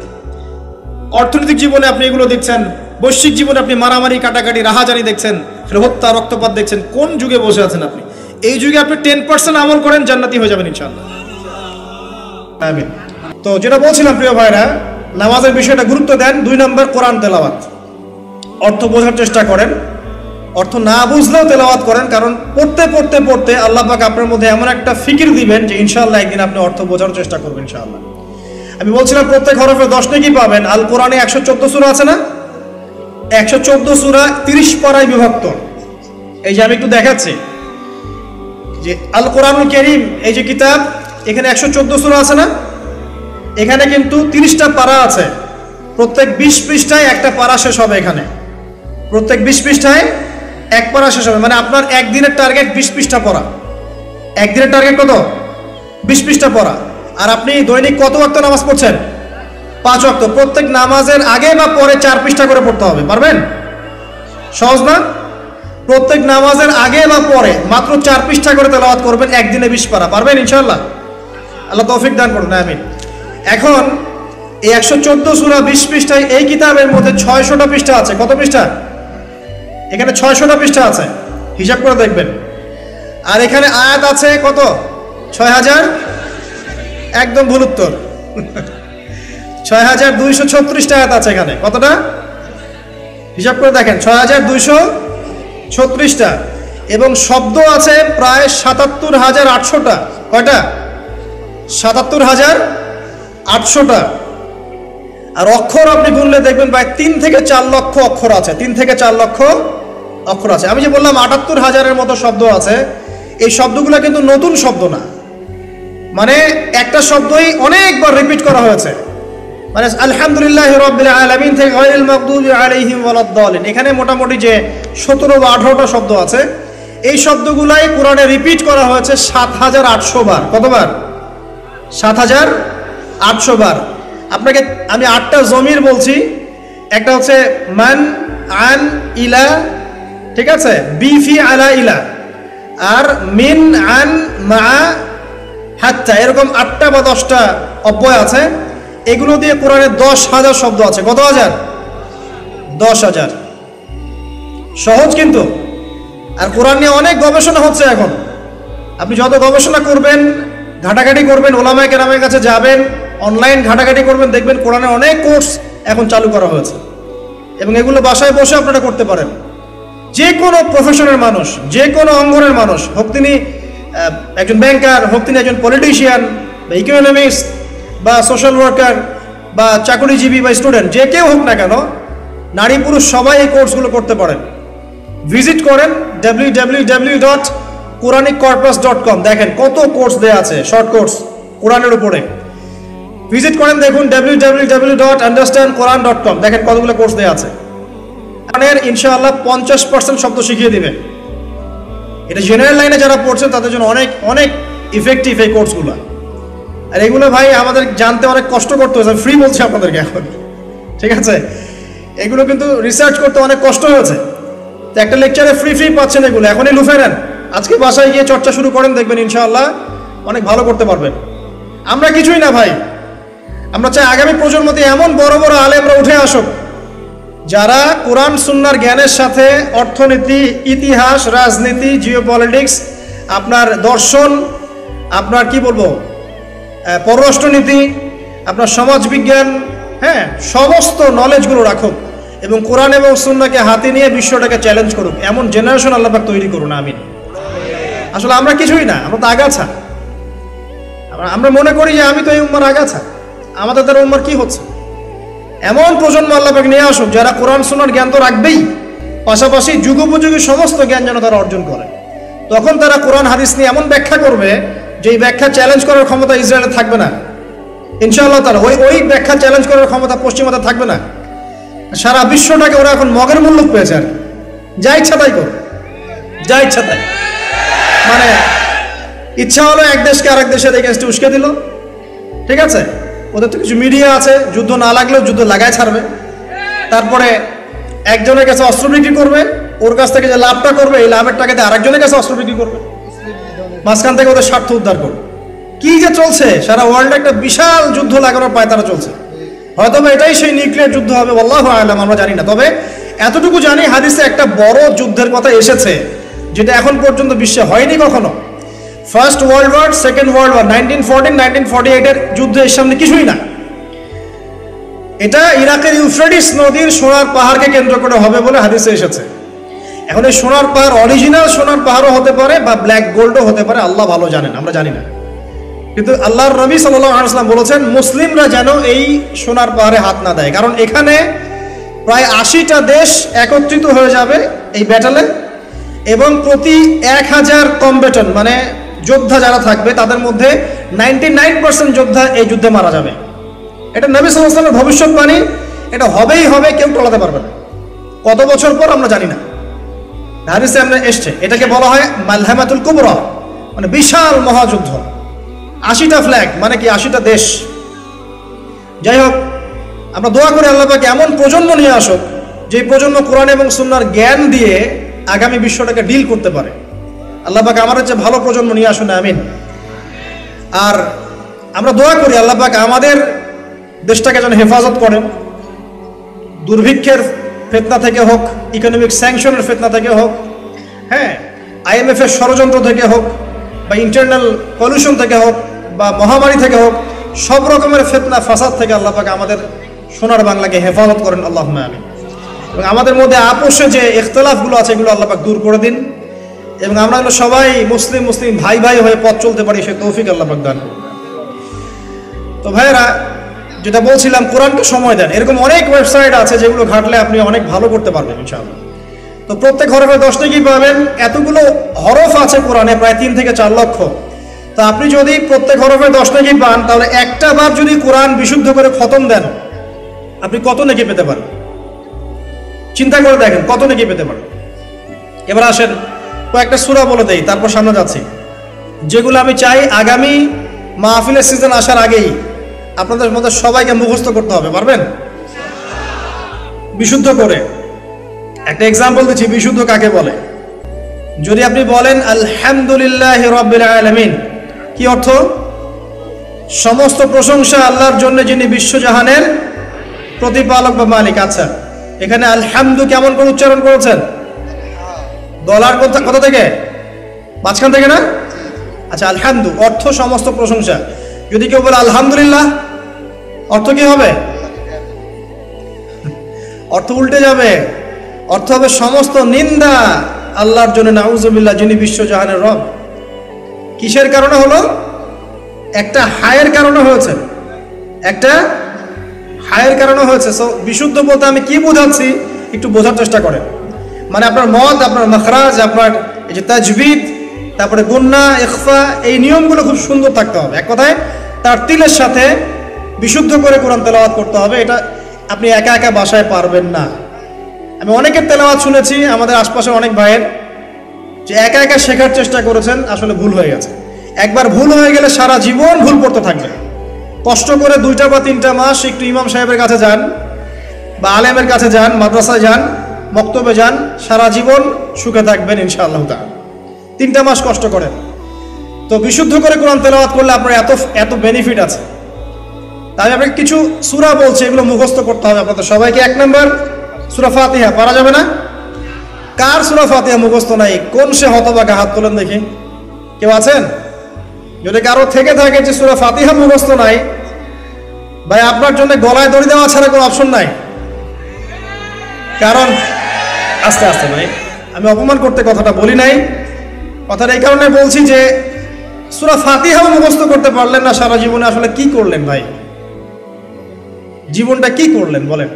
S1: অর্থনৈতিক জীবনে আপনি এগুলো দেখছেন, বৈশ্বিক জীবনে আপনি মারামারি, কাটাকাটি, রাহাজানি দেখছেন, হত্যা, রক্তপাত দেখছেন। কোন যুগে বসে আছেন আপনি? এই যুগে আপনি 10% আমল করেন, জান্নাতি হয়ে যাবেন ইনশাআল্লাহ। আমিন। তো যেটা বলছিলাম প্রিয় ভাইরা, নামাজের বিষয়টা গুরুত্ব দেন। 2 নম্বর কোরআন তেলাওয়াত, অর্থ বোঝার চেষ্টা করেন, অর্থ না বুঝলেও তেলাওয়াত করেন, কারণ পড়তে পড়তে পড়তে আল্লাহ পাক আপনার মধ্যে এমন একটা ফিকির দিবেন যে ইনশাআল্লাহ একদিন আপনি অর্থ বোঝার চেষ্টা করবেন ইনশাআল্লাহ। আমি বলছিলাম প্রত্যেক হরফে 10 নেকি পাবেন। আল কোরআনে 114 সূরা আছে না? 114 সূরা 30 পারায় বিভক্ত। এই যে আমি একটু দেখাচ্ছি যে আল কোরআনুল কারীম, এই যে কিতাব, এখানে 114 সূরা আছে না? এখানে কিন্তু 30টা পারা আছে, প্রত্যেক 20 পৃষ্ঠায় একটা পারা শেষ হবে। এখানে প্রত্যেক 20 পৃষ্ঠায় এক পারা শেষ হবে, মানে আপনার একদিনের টার্গেট 20 পৃষ্ঠা পড়া। একদিনের টার্গেট কত? 20 পৃষ্ঠা পড়া। আর আপনি দৈনিক কত ওয়াক্ত নামাজ পড়ছেন? 5 ওয়াক্ত। প্রত্যেক নামাজের আগে বা পরে 4 পৃষ্ঠা করে পড়তে হবে। পারবেন? সহজ না? প্রত্যেক নামাজের আগে বা পরে মাত্র 4 পৃষ্ঠা করে তেলাওয়াত করবেন, একদিনে 20 পারা। পারবেন ইনশাআল্লাহ? আল্লাহ তৌফিক দান করুন, আমিন। এখন এই 114 সূরা 20 পৃষ্ঠায় এই কিতাবের মধ্যে 600টা পৃষ্ঠা আছে। কত পৃষ্ঠা? এখানে 600টা পৃষ্ঠা আছে, হিসাব করে দেখবেন। আর এখানে আয়াত আছে কত? 6000। একদম ভুল উত্তর। 6236টা আয়াত আছে এখানে। কতটা? হিসাব করে দেখেন, 6236টা। এবং শব্দ আছে প্রায় 77800টা। কয়টা? 77800টা। আর অক্ষর আপনি গুনলে দেখবেন প্রায় 3 থেকে 4 লক্ষ অক্ষর আছে। 3 থেকে 4 লক্ষ অক্ষর আছে। আমি যে বললাম 78000-এর মতো শব্দ আছে, এই শব্দগুলো কিন্তু নতুন শব্দ না, মানে একটা শব্দই অনেকবার রিপিট করা হয়েছে। মানে আলহামদুলিল্লাহি রাব্বিল আলামিন থেকে গায়রিল মাগদুবি আলাইহিম ওয়ালাদ-দালিন, এখানে মোটামুটি যে 17 বা 18টা শব্দ আছে, এই শব্দগুলাই কোরআনে রিপিট করা হয়েছে 7800 বার। কতবার? 7800 বার। আপনাকে আমি 8টা জমির বলছি। একটা হচ্ছে মান, আন, ইলা, ঠিক আছে, বি, ফি, আলা, ইলা, আর মিন, আন, মা, হাত্তা, এরকম 8টা বা 10টা অব্যয় আছে। এগুলো দিয়ে কোরআনে 10,000 শব্দ আছে। কত হাজার? 10,000। সহজ কিন্তু। আর কোরআন নিয়ে অনেক গবেষণা হচ্ছে এখন। আপনি যত গবেষণা করবেন, ঘাটাঘাটি করবেন, ওলামায়ে কেরামের কাছে যাবেন, অনলাইন ঘাটাঘাটি করবেন, দেখবেন কোরআনে অনেক কোর্স এখন চালু করা হয়েছে। এবং এগুলো বাসায় বসে আপনারা করতে পারেন। যে কোনো প্রফেশনের মানুষ, যে কোনো অঙ্গনের মানুষ, হোক তিনি একজন ব্যাংকার, হোক তিনি একজন পলিটিশিয়ান বা ইকোনমিস্ট বা সোশ্যাল ওয়ার্কার বা চাকরিজীবী বা স্টুডেন্ট, যে কেউ হোক না কেন, নারী পুরুষ সবাই এই কোর্সগুলো করতে পারেন। ভিজিট করেন www.quraniccorpus.com, দেখেন কত কোর্স দেয়া আছে, শর্ট কোর্স কোরআনের উপরে। ভিজিট করেন, দেখুন www.understandquran.com, দেখেন কতগুলো কোর্স দেয়া আছে। কোরআনের ইনশাআল্লাহ 50% শব্দ শিখিয়ে দিবে। এটা জেনারেল লাইনে যারা পড়ছেন তাদের জন্য অনেক অনেক ইফেক্টিভ এই কোর্সগুলো। আর এগুলো ভাই আমাদের জানতে অনেক কষ্ট করতে হয়েছে, ফ্রি বলছি আপনাদেরকে এখন, ঠিক আছে? এগুলো কিন্তু রিসার্চ করতে অনেক কষ্ট হয়েছে। তো একটা লেকচারে ফ্রি পাচ্ছেন এগুলো, এখনই লুফে নেন। আজকে বাসায় গিয়ে চর্চা শুরু করেন, দেখবেন ইনশাআল্লাহ অনেক ভালো করতে পারবেন। আমরা কিছুই না ভাই, আমরা চাই আগামী প্রজন্মতে এমন বড় বড় আলেমরা উঠে আসুক, যারা কোরআন সুন্নাহর জ্ঞানের সাথে অর্থনীতি, ইতিহাস, রাজনীতি, জিওপলিটিক্স, আপনার দর্শন, আপনার কি বলবো, পররাষ্ট্রনীতি, আপনার সমাজবিজ্ঞান, হ্যাঁ, সমস্ত নলেজগুলো রাখুক এবং কোরআন এবং সুন্নাহকে হাতে নিয়ে বিশ্বটাকে চ্যালেঞ্জ করুক। এমন জেনারেশন আল্লাহ পাক তৈরি করুন, আমিন। আসলে আমরা কিছুই না, আমরা তো আগাছা। আমরা মনে করি যে আমি তো এই উম্মার আগাছা, আমাদের দ্বারা উম্মার কি হচ্ছে। এমন প্রজন্ম আল্লাহ পাক নিয়ে আসুক যারা কোরআন সুন্নাহর জ্ঞান তো রাখবেই, পাশাপাশি যুগোপযোগী সমস্ত জ্ঞান যেন তারা অর্জন করে। তখন তারা কোরআন হাদিস নিয়ে এমন ব্যাখ্যা করবে যে এই ব্যাখ্যা চ্যালেঞ্জ করার ক্ষমতা ইসরায়েলের থাকবে না ইনশাআল্লাহ তাআলা। ওই ব্যাখ্যা চ্যালেঞ্জ করার ক্ষমতা পশ্চিমাদের থাকবে না। সারা বিশ্বটাকে ওরা এখন মগের মূল্য পেয়েছে, আর যা ইচ্ছা তাই করো, যা ইচ্ছা তাই। মানে ইচ্ছা হলো এক দেশকে আরেক দেশের এগেনস্টে উস্কে দিল, ঠিক আছে? ওদের তো কিছু মিডিয়া আছে, যুদ্ধ না লাগলেও যুদ্ধ লাগায় ছাড়বে। তারপরে একজনের কাছে অস্ত্র বিক্রি করবে, ওর কাছ থেকে যে লাভটা করবে এই লাভের টাকাতে আরেকজনের কাছে অস্ত্র বিক্রি করবে, মাঝখান থেকে ওদের স্বার্থ উদ্ধার করবে। কি যে চলছে, সারা ওয়ার্ল্ডে একটা বিশাল যুদ্ধ লাগানোর পায়তারা চলছে। হয়তো এটাই সেই নিউক্লিয়ার যুদ্ধ হবে, আল্লাহু আ'লাম, আমরা জানি না। তবে এতটুকু জানি, হাদিসে একটা বড় যুদ্ধের কথা এসেছে, যেটা এখন পর্যন্ত বিশ্বে হয়নি কখনো। First world war, second world war, 1914-1948-এর যুদ্ধ এর সামনে কিছুই না। এটা ইরাকের ইউফ্রেটিস নদীর সোনার পাহাড়কে কেন্দ্র করে হবে বলে হাদিসে এসেছে। এখন এই সোনার পাহাড় অরিজিনাল সোনার পাহাড়ও হতে পারে বা ব্ল্যাক গোল্ডও হতে পারে, আল্লাহ ভালো জানেন, আমরা জানি না। কিন্তু আল্লাহর নবী সাল্লাল্লাহু আলাইহি ওয়াসাল্লাম বলেছেন মুসলিমরা যেন এই সোনার পাহাড়ে হাত না দেয়, কারণ এখানে প্রায় 80টা দেশ একত্রিত হয়ে যাবে এই ব্যাটেলে, এবং প্রতি 1000 কমব্যাটন মানে যোদ্ধা যারা থাকবে তাদের মধ্যে 99% যোদ্ধা এই যুদ্ধে মারা যাবে। এটা নবী সাল্লাল্লাহু আলাইহি ওয়াসাল্লামের ভবিষ্যৎবাণী, এটা হবেই হবে, কেউ টলাতে পারবে না। কত বছর পর আমরা জানি না, হাদিসে আমরা এসছে। এটাকে বলা হয় মালহামাতুল কুবরা, মানে বিশাল মহাযুদ্ধ। 80টা ফ্ল্যাগ মানে কি 80টা দেশ। যাই হোক, আমরা দোয়া করি আল্লাহ পাক এমন প্রজন্ম নিয়ে আসুক যে প্রজন্ম কোরআন এবং সুন্নাহর জ্ঞান দিয়ে আগামী বিশ্বটাকে ডিল করতে পারে। আল্লাহ পাক আমাদের যে ভালো প্রজন্ম নিয়ে আসুন, আমিন। আর আমরা দোয়া করি আল্লাহ পাক আমাদের দেশটাকে যেন হেফাজত করেন, দুর্ভিক্ষের ফিতনা থেকে হোক, ইকোনমিক স্যাংশনের ফিতনা থেকে হোক, হ্যাঁ, IMF এর ষড়যন্ত্র থেকে হোক, বা ইন্টারনাল পলিউশন থেকে হোক, বা মহামারী থেকে হোক, সব রকমের ফিতনা ফাসাদ থেকে আল্লাহ পাক আমাদের সোনার বাংলাকে হেফাজত করেন, আল্লাহুম্মা আমিন। এবং আমাদের মধ্যে আপোষে যে ইখতিলাফগুলো আছে এগুলো আল্লাহ পাক দূর করে দিন, এবং আমরা সবাই মুসলিম ভাই ভাই হয়ে পথ চলতে পারি, সে তৌফিক আল্লাহ পাক দান করুন। তো ভাইয়েরা, যেটা বলছিলাম, কোরআনকে সময় দেন। এরকম অনেক ওয়েবসাইট আছে যেগুলো ঘাটলে আপনি অনেক ভালো করতে পারবেন ইনশাআল্লাহ। তো প্রত্যেক হরফে 10 টাকা পাবেন। এতগুলো হরফ আছে কোরআনে, প্রায় 3 থেকে 4 লক্ষ। তো আপনি যদি প্রত্যেক হরফে 10 টাকা পান, তাহলে একটা বার যদি কোরআন বিশুদ্ধ করে খতম দেন, আপনি কত নেকি পেতে পারেন? চিন্তা করে দেখেন কত নেকি পেতে পারেন। এবার আসেন কয়েকটা সূরা বলে দেই, তারপর সামনে যাচ্ছি। যেগুলো আমি চাই আগামী মাহফিলের সিজন আসার আগেই আপনাদের মধ্যে সবাইকে মুখস্থ করতে হবে, পারবেন? বিশুদ্ধ করে। একটা এক্সাম্পল দিচ্ছি, বিশুদ্ধ কাকে বলে। যদি আপনি বলেন আলহামদুলিল্লাহি রাব্বিল আলামিন, কি অর্থ? সমস্ত প্রশংসা আল্লাহর জন্য, যিনি বিশ্বজাহানের প্রতিপালক বা মালিক। আচ্ছা, এখানে আলহামদু কেমন করে উচ্চারণ করেছেন? গলার কথা থেকে, মাঝখান থেকে না? আচ্ছা, আলহামদু অর্থ সমস্ত প্রশংসা। যদি কেউ বলে আলহামদুলিল্লাহ, অর্থ কি হবে? অর্থ উল্টে যাবে। অর্থ হবে সমস্ত নিন্দা আল্লাহর জন্য, নাউজুবিল্লাহ, যিনি বিশ্বজাহানের রব। কিসের কারণে হলো? একটা হায়ের কারণে হয়েছে, একটা হায়ের কারণে হয়েছে। সো বিশুদ্ধ বলতে আমি কি বোঝাচ্ছি একটু বোঝার চেষ্টা করেন। মানে আপনার মদ, আপনার মাখরাজ, আপনার এই যে তাজবিদ, তারপরে গুন্না, ইখফা, এই নিয়মগুলো খুব সুন্দর থাকতে হবে। এক কথায় তার তিলের সাথে বিশুদ্ধ করে কোরআন তেলাওয়াত করতে হবে। এটা আপনি একা একা বাসায় পারবেন না। আমি অনেকের তেলাওয়াত শুনেছি, আমাদের আশপাশে অনেক ভাইয়ের, যে একা একা শেখার চেষ্টা করেছেন, আসলে ভুল হয়ে গেছে। একবার ভুল হয়ে গেলে সারা জীবন ভুল করতে থাকবে। কষ্ট করে 2টা বা 3টা মাস একটু ইমাম সাহেবের কাছে যান, বা আলেমের কাছে যান, মাদ্রাসায় যান, মক্তবে যান, সারা জীবন সুখে থাকবেন ইনশাআল্লাহ তাআলা। 3টা মাস কষ্ট করেন। তো বিশুদ্ধ করে কোরআন তেলাওয়াত করলে আপনার এত বেনিফিট আছে। তাই আপনাকে কিছু সূরা বলছে, এগুলো মুখস্থ করতে হবে আপনাদের সবাইকে। 1 নম্বর সূরা ফাতিহা। পারা যাবে না? কার সূরা ফাতিহা মুখস্থ নাই? কোন সে হতভাগা? হাত তোলেন দেখি। কেউ আছেন? যদি কারো থেকে থাকে যে সূরা ফাতিহা মুখস্থ নাই, ভাই আপনার জন্য গলায় দড়ি দেওয়া ছাড়া কোনো অপশন নাই। কারণ আস্তে আস্তে ভাই, আমি অপমান করতে কথাটা বলি নাই। কথাটা এই কারণে বলছি যে সূরা ফাতিহা মুখস্থ করতে পারলেন না, সারা জীবনে আসলে কি করলেন ভাই? জীবনটা কি করলেন বলেন?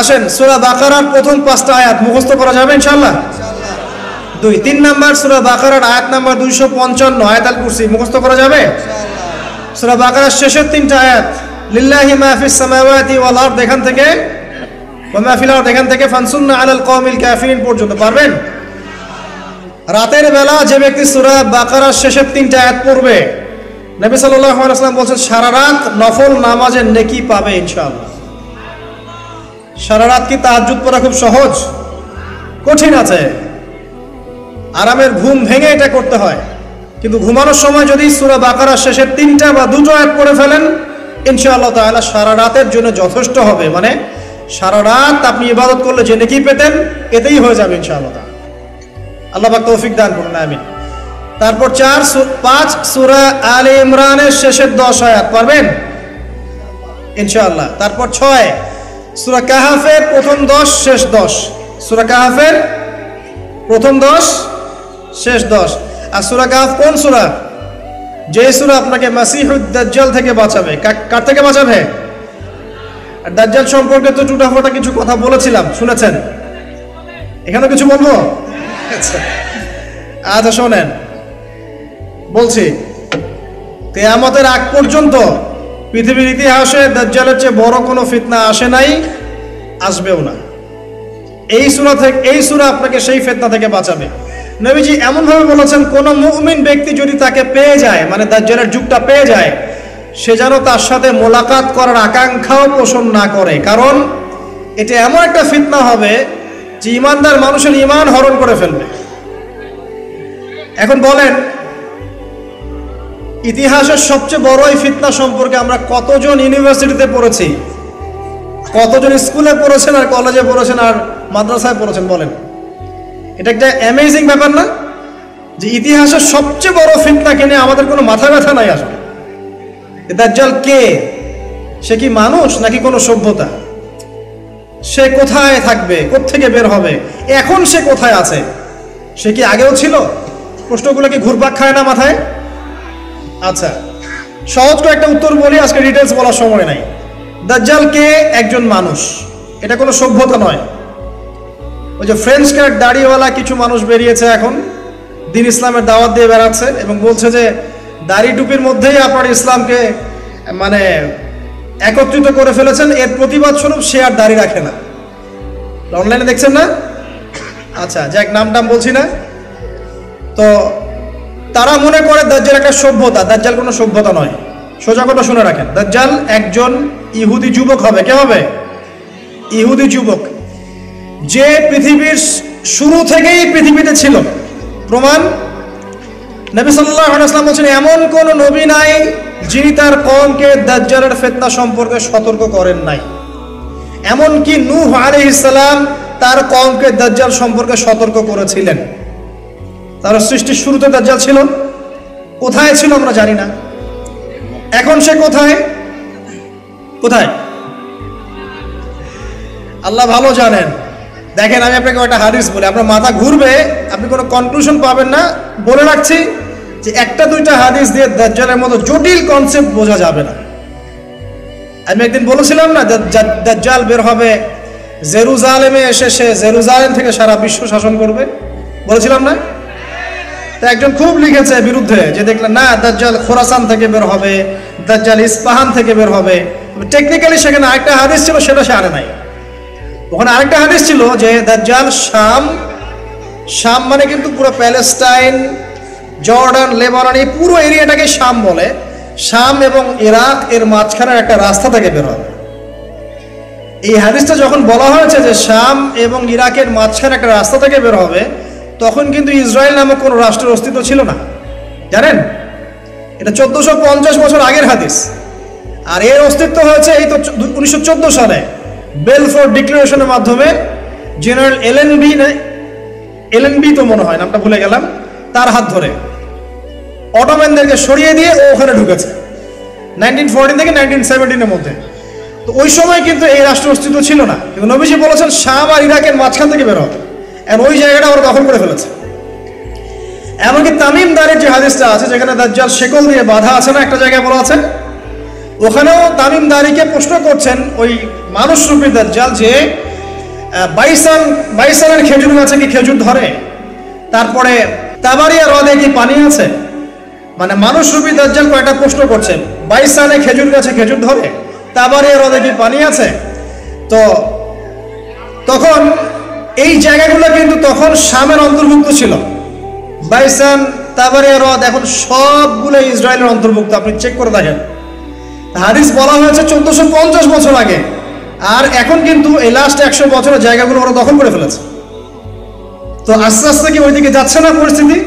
S1: আসেন, সূরা বাকারার প্রথম 5টা আয়াত মুখস্থ করা যাবে ইনশাআল্লাহ? 3 নাম্বার সূরা বাকারার আয়াত নাম্বার 255, আয়াতুল কুরসি মুখস্থ করা যাবে? সূরা বাকারার শেষের 3টা আয়াত, লিল্লাহি মা ফিস সামাওয়াতি ওয়াল আরদ, এখান থেকে ওয়া মা ফিল আরদ, এখান থেকে ফানসুন্না আলাল কওমিল কাফিরিন পর্যন্ত পারবেন? রাতের বেলা যে ব্যক্তি সূরা বাকারার শেষের 3টা আয়াত পড়বে, নবী সাল্লাল্লাহু আলাইহি ওয়াসাল্লাম বলেন সারা রাত নফল নামাজের নেকি পাবে ইনশাআল্লাহ। সারা রাত কি তাহাজ্জুদ পড়া খুব সহজ? কঠিন আছে। আরামের ঘুম ভেঙে এটা করতে হয়। কিন্তু ঘুমানোর সময় যদি সূরা বাকারার শেষের 3টা বা 2টো আয়াত পড়ে ফেলেন, ইনশাআল্লাহ তাআলা সারা রাতের জন্য যথেষ্ট হবে। মানে সারা রাত আপনি ইবাদত করলে যে নেকি পেতেন, এতেই হয়ে যাবে ইনশাআল্লাহ তাআলা। আল্লাহ পাক তৌফিক দান করুন, আমিন। তারপর 5 সূরা আলে ইমরানের শেষের 10 আয়াত পারবেন ইনশাআল্লাহ। তারপর 6 সূরা কাহাফের প্রথম 10 শেষ 10, সূরা কাহাফের প্রথম 10 শেষ 10। আর সূরা কাহাফ কোন সূরা? যে সূরা আপনাকে মাসিহুদ দাজ্জাল থেকে বাঁচাবে। কার থেকে বাঁচাবে? আর দাজ্জাল সম্পর্কে তো টুটাফাটা কিছু কথা বলেছিলাম, শুনেছেন? এখানে কিছু বলবো? আচ্ছা শোনেন, বলছি কিয়ামতের আগ পর্যন্ত পৃথিবীর ইতিহাসে দাজ্জালের চেয়ে বড় কোনো ফিতনা আসে নাই, আসবেও না। এই সূরা আপনাকে সেই ফিতনা থেকে বাঁচাবে। নবীজি এমনভাবে বলেছেন, কোন মুমিন ব্যক্তি যদি তাকে পেয়ে যায়, মানে দাজ্জালের যুগটা পেয়ে যায়, সে যেন তার সাথে মোলাকাত করার আকাঙ্ক্ষাও পোষণ না করে, কারণ এটা এমন একটা ফিতনা হবে যে ইমানদার মানুষের ইমান হরণ করে ফেলবে। এখন বলেন, ইতিহাসের সবচেয়ে বড় এই ফিতনা সম্পর্কে আমরা কতজন ইউনিভার্সিটিতে পড়েছি, কতজন স্কুলে পড়েছেন আর কলেজে পড়েছেন আর মাদ্রাসায় পড়েছেন? বলেন, এটা একটা অ্যামেজিং ব্যাপার না যে ইতিহাসের সবচেয়ে বড় ফিতনাকে নিয়ে আমাদের কোনো মাথা ব্যথা নাই আসলে। দাজ্জাল কে? সে কি মানুষ নাকি কোনো সভ্যতা? সে কোথায় থাকবে, কোত্থেকে বের হবে, এখন সে কোথায় আছে, সে কি আগেও ছিল? প্রশ্নগুলো কি ঘুরপাক খায় না মাথায়? আচ্ছা, সহজ করে একটা উত্তর বলি, আজকে ডিটেলস বলার সময় নাই। দাজ্জাল কে? একজন মানুষ, এটা কোনো সভ্যতা নয়। ওই যে ফ্রেঞ্চ কাট দাড়িওয়ালা কিছু মানুষ বেরিয়েছে এখন, দিন ইসলামের দাওয়াত দিয়ে বেড়াচ্ছে এবং বলছে যে দাড়ি টুপির মধ্যেই আপনার ইসলামকে মানে একত্রিত করে ফেলেছেন, এর প্রতিবাদ স্বরূপ সে আর দাড়ি রাখে না। অনলাইনে দেখছেন না? আচ্ছা, যাক, নাম বলছি না। তো তারা মনে করে দাজ্জাল একটা সভ্যতা। দাজ্জাল কোনো সভ্যতা নয়। সোজা কথা শুনে রাখেন, দাজ্জাল একজন ইহুদি যুবক হবে। কে হবে? ইহুদি যুবক, যে পৃথিবীর শুরু থেকেই পৃথিবীতে ছিল। প্রমাণ, নবী সাল্লাল্লাহু আলাইহি ওয়াসাল্লাম বলেছেন, এমন কোন নবী নাই যিনি তার কওমকে দাজ্জালের ফিতনা সম্পর্কে সতর্ক করেন নাই। এমনকি নূহ আলাইহিস সালাম তার কওমকে দাজ্জাল সম্পর্কে সতর্ক করেছিলেন। তার সৃষ্টির শুরুতে দাজ্জাল ছিল। কোথায় ছিল আমরা জানি না। এখন সে কোথায়? আল্লাহ ভালো জানেন। দেখেন, আমি আপনাকে একটা হাদিস বলি, আপনার মাথা ঘুরবে, আপনি কোনো কনক্লুশন পাবেন না। বলে রাখছি যে একটা দুইটা হাদিস দিয়ে দাজ্জালের মতো জটিল কনসেপ্ট বোঝা যাবে না। আমি একদিন বলেছিলাম না, দাজ্জাল বের হবে জেরুজালেমে এসে, সে জেরুজালেম থেকে সারা বিশ্ব শাসন করবে, বলেছিলাম না? তো একজন খুব লিখেছে বিরুদ্ধে, যে দেখলেন না দাজ্জাল খোরাসান থেকে বের হবে, দাজ্জাল ইস্পাহান থেকে বের হবে। টেকনিক্যালি সেখানে আরেকটা হাদিস ছিল, সেটা সে আনে নাই। ওখানে আরেকটা হাদিস ছিল যে দাজ্জাল শাম মানে কিন্তু পুরো প্যালেস্টাইন, জর্ডান, লেবানন, এই পুরো এরিয়াটাকে শাম বলে। শাম এবং ইরাক এর মাঝখানের একটা রাস্তা থেকে বের হবে। এই হাদিসটা যখন বলা হয়েছে যে শাম এবং ইরাকের মাঝখানে একটা রাস্তা থেকে বের হবে, তখন কিন্তু ইসরায়েল নামক কোনো রাষ্ট্রের অস্তিত্ব ছিল না, জানেন? এটা 1450 বছর আগের হাদিস। আর এর অস্তিত্ব হয়েছে এই তো 1914 সালে বেলফোর ডিক্লারেশনের মাধ্যমে। জেনারেল এলএনবি তো মনে হয়, নামটা ভুলে গেলাম, তার হাত ধরে অটোম্যানদেরকে সরিয়ে দিয়ে ও ওখানে ঢুকেছে 1914 থেকে 1917 এর মধ্যে। তো ওই সময় কিন্তু এই রাষ্ট্রের অস্তিত্ব ছিল না, কিন্তু নবীজি বলেছেন শাম আর ইরাকের মাঝখান থেকে বের হবে, এবং ওই জায়গাটা ওরা দখল করে ফেলেছে। এমনকি তামিম দারের যে হাদিসটা আছে, যেখানে দাজ্জাল শেকল দিয়ে বাঁধা আছে না, একটা জায়গায় বলা আছে, ওখানেও তামিম দারিকে প্রশ্ন করছেন ওই মানুষরূপী দাজ্জাল যে বাইসানের খেজুর গাছে কি খেজুর ধরে, তারপরে তাবারিয়া হ্রদে কি পানি আছে। মানে মানুষরূপী দাজ্জাল কয়েকটা প্রশ্ন করছেন, বাইসানে খেজুর গাছে খেজুর ধরে, তাবারিয়া হ্রদে কি পানি আছে। তো তখন এই জায়গাগুলো কিন্তু তখন শামের অন্তর্ভুক্ত ছিল। বাইসান, তাবারিয়া হ্রদ এখন সবগুলো ইসরায়েলের অন্তর্ভুক্ত, আপনি চেক করে দেখেন। হাদিস বলা হয়েছে 1450 বছর আগে, আর এখন কিন্তু এই লাস্ট 100 বছরের জায়গাগুলো ওরা দখল করে ফেলেছে। তো আস্তে আস্তে কি ওইদিকে যাচ্ছে না পরিস্থিতি?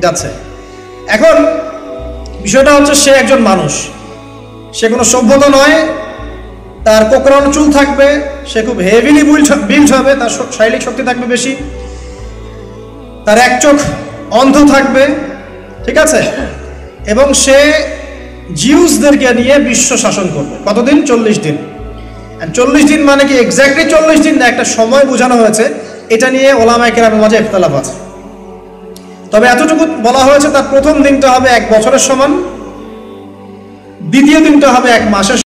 S1: যাচ্ছে। এখন বিষয়টা হচ্ছে, সে একজন মানুষ, সে কোনো সভ্যতা নয়। তার কোকড়ানো চুল থাকবে, সে খুব হেভিলি বিল্ড হবে, তার শারীরিক শক্তি থাকবে বেশি, তার এক চোখ অন্ধ থাকবে, ঠিক আছে, এবং সে জিউসদেরকে নিয়ে বিশ্ব শাসন করবে। কতদিন? 40 দিন। 40 দিন মানে কি এক্স্যাক্টলি 40 দিন না, একটা সময় বোঝানো হয়েছে। এটা নিয়ে ওলামায়ে কেরামের মাঝে ইখতিলাফ আছে। তবে এতটুকু বলা হয়েছে, তার প্রথম দিনটা হবে 1 বছরের সমান, দ্বিতীয় দিনটা হবে 1 মাসের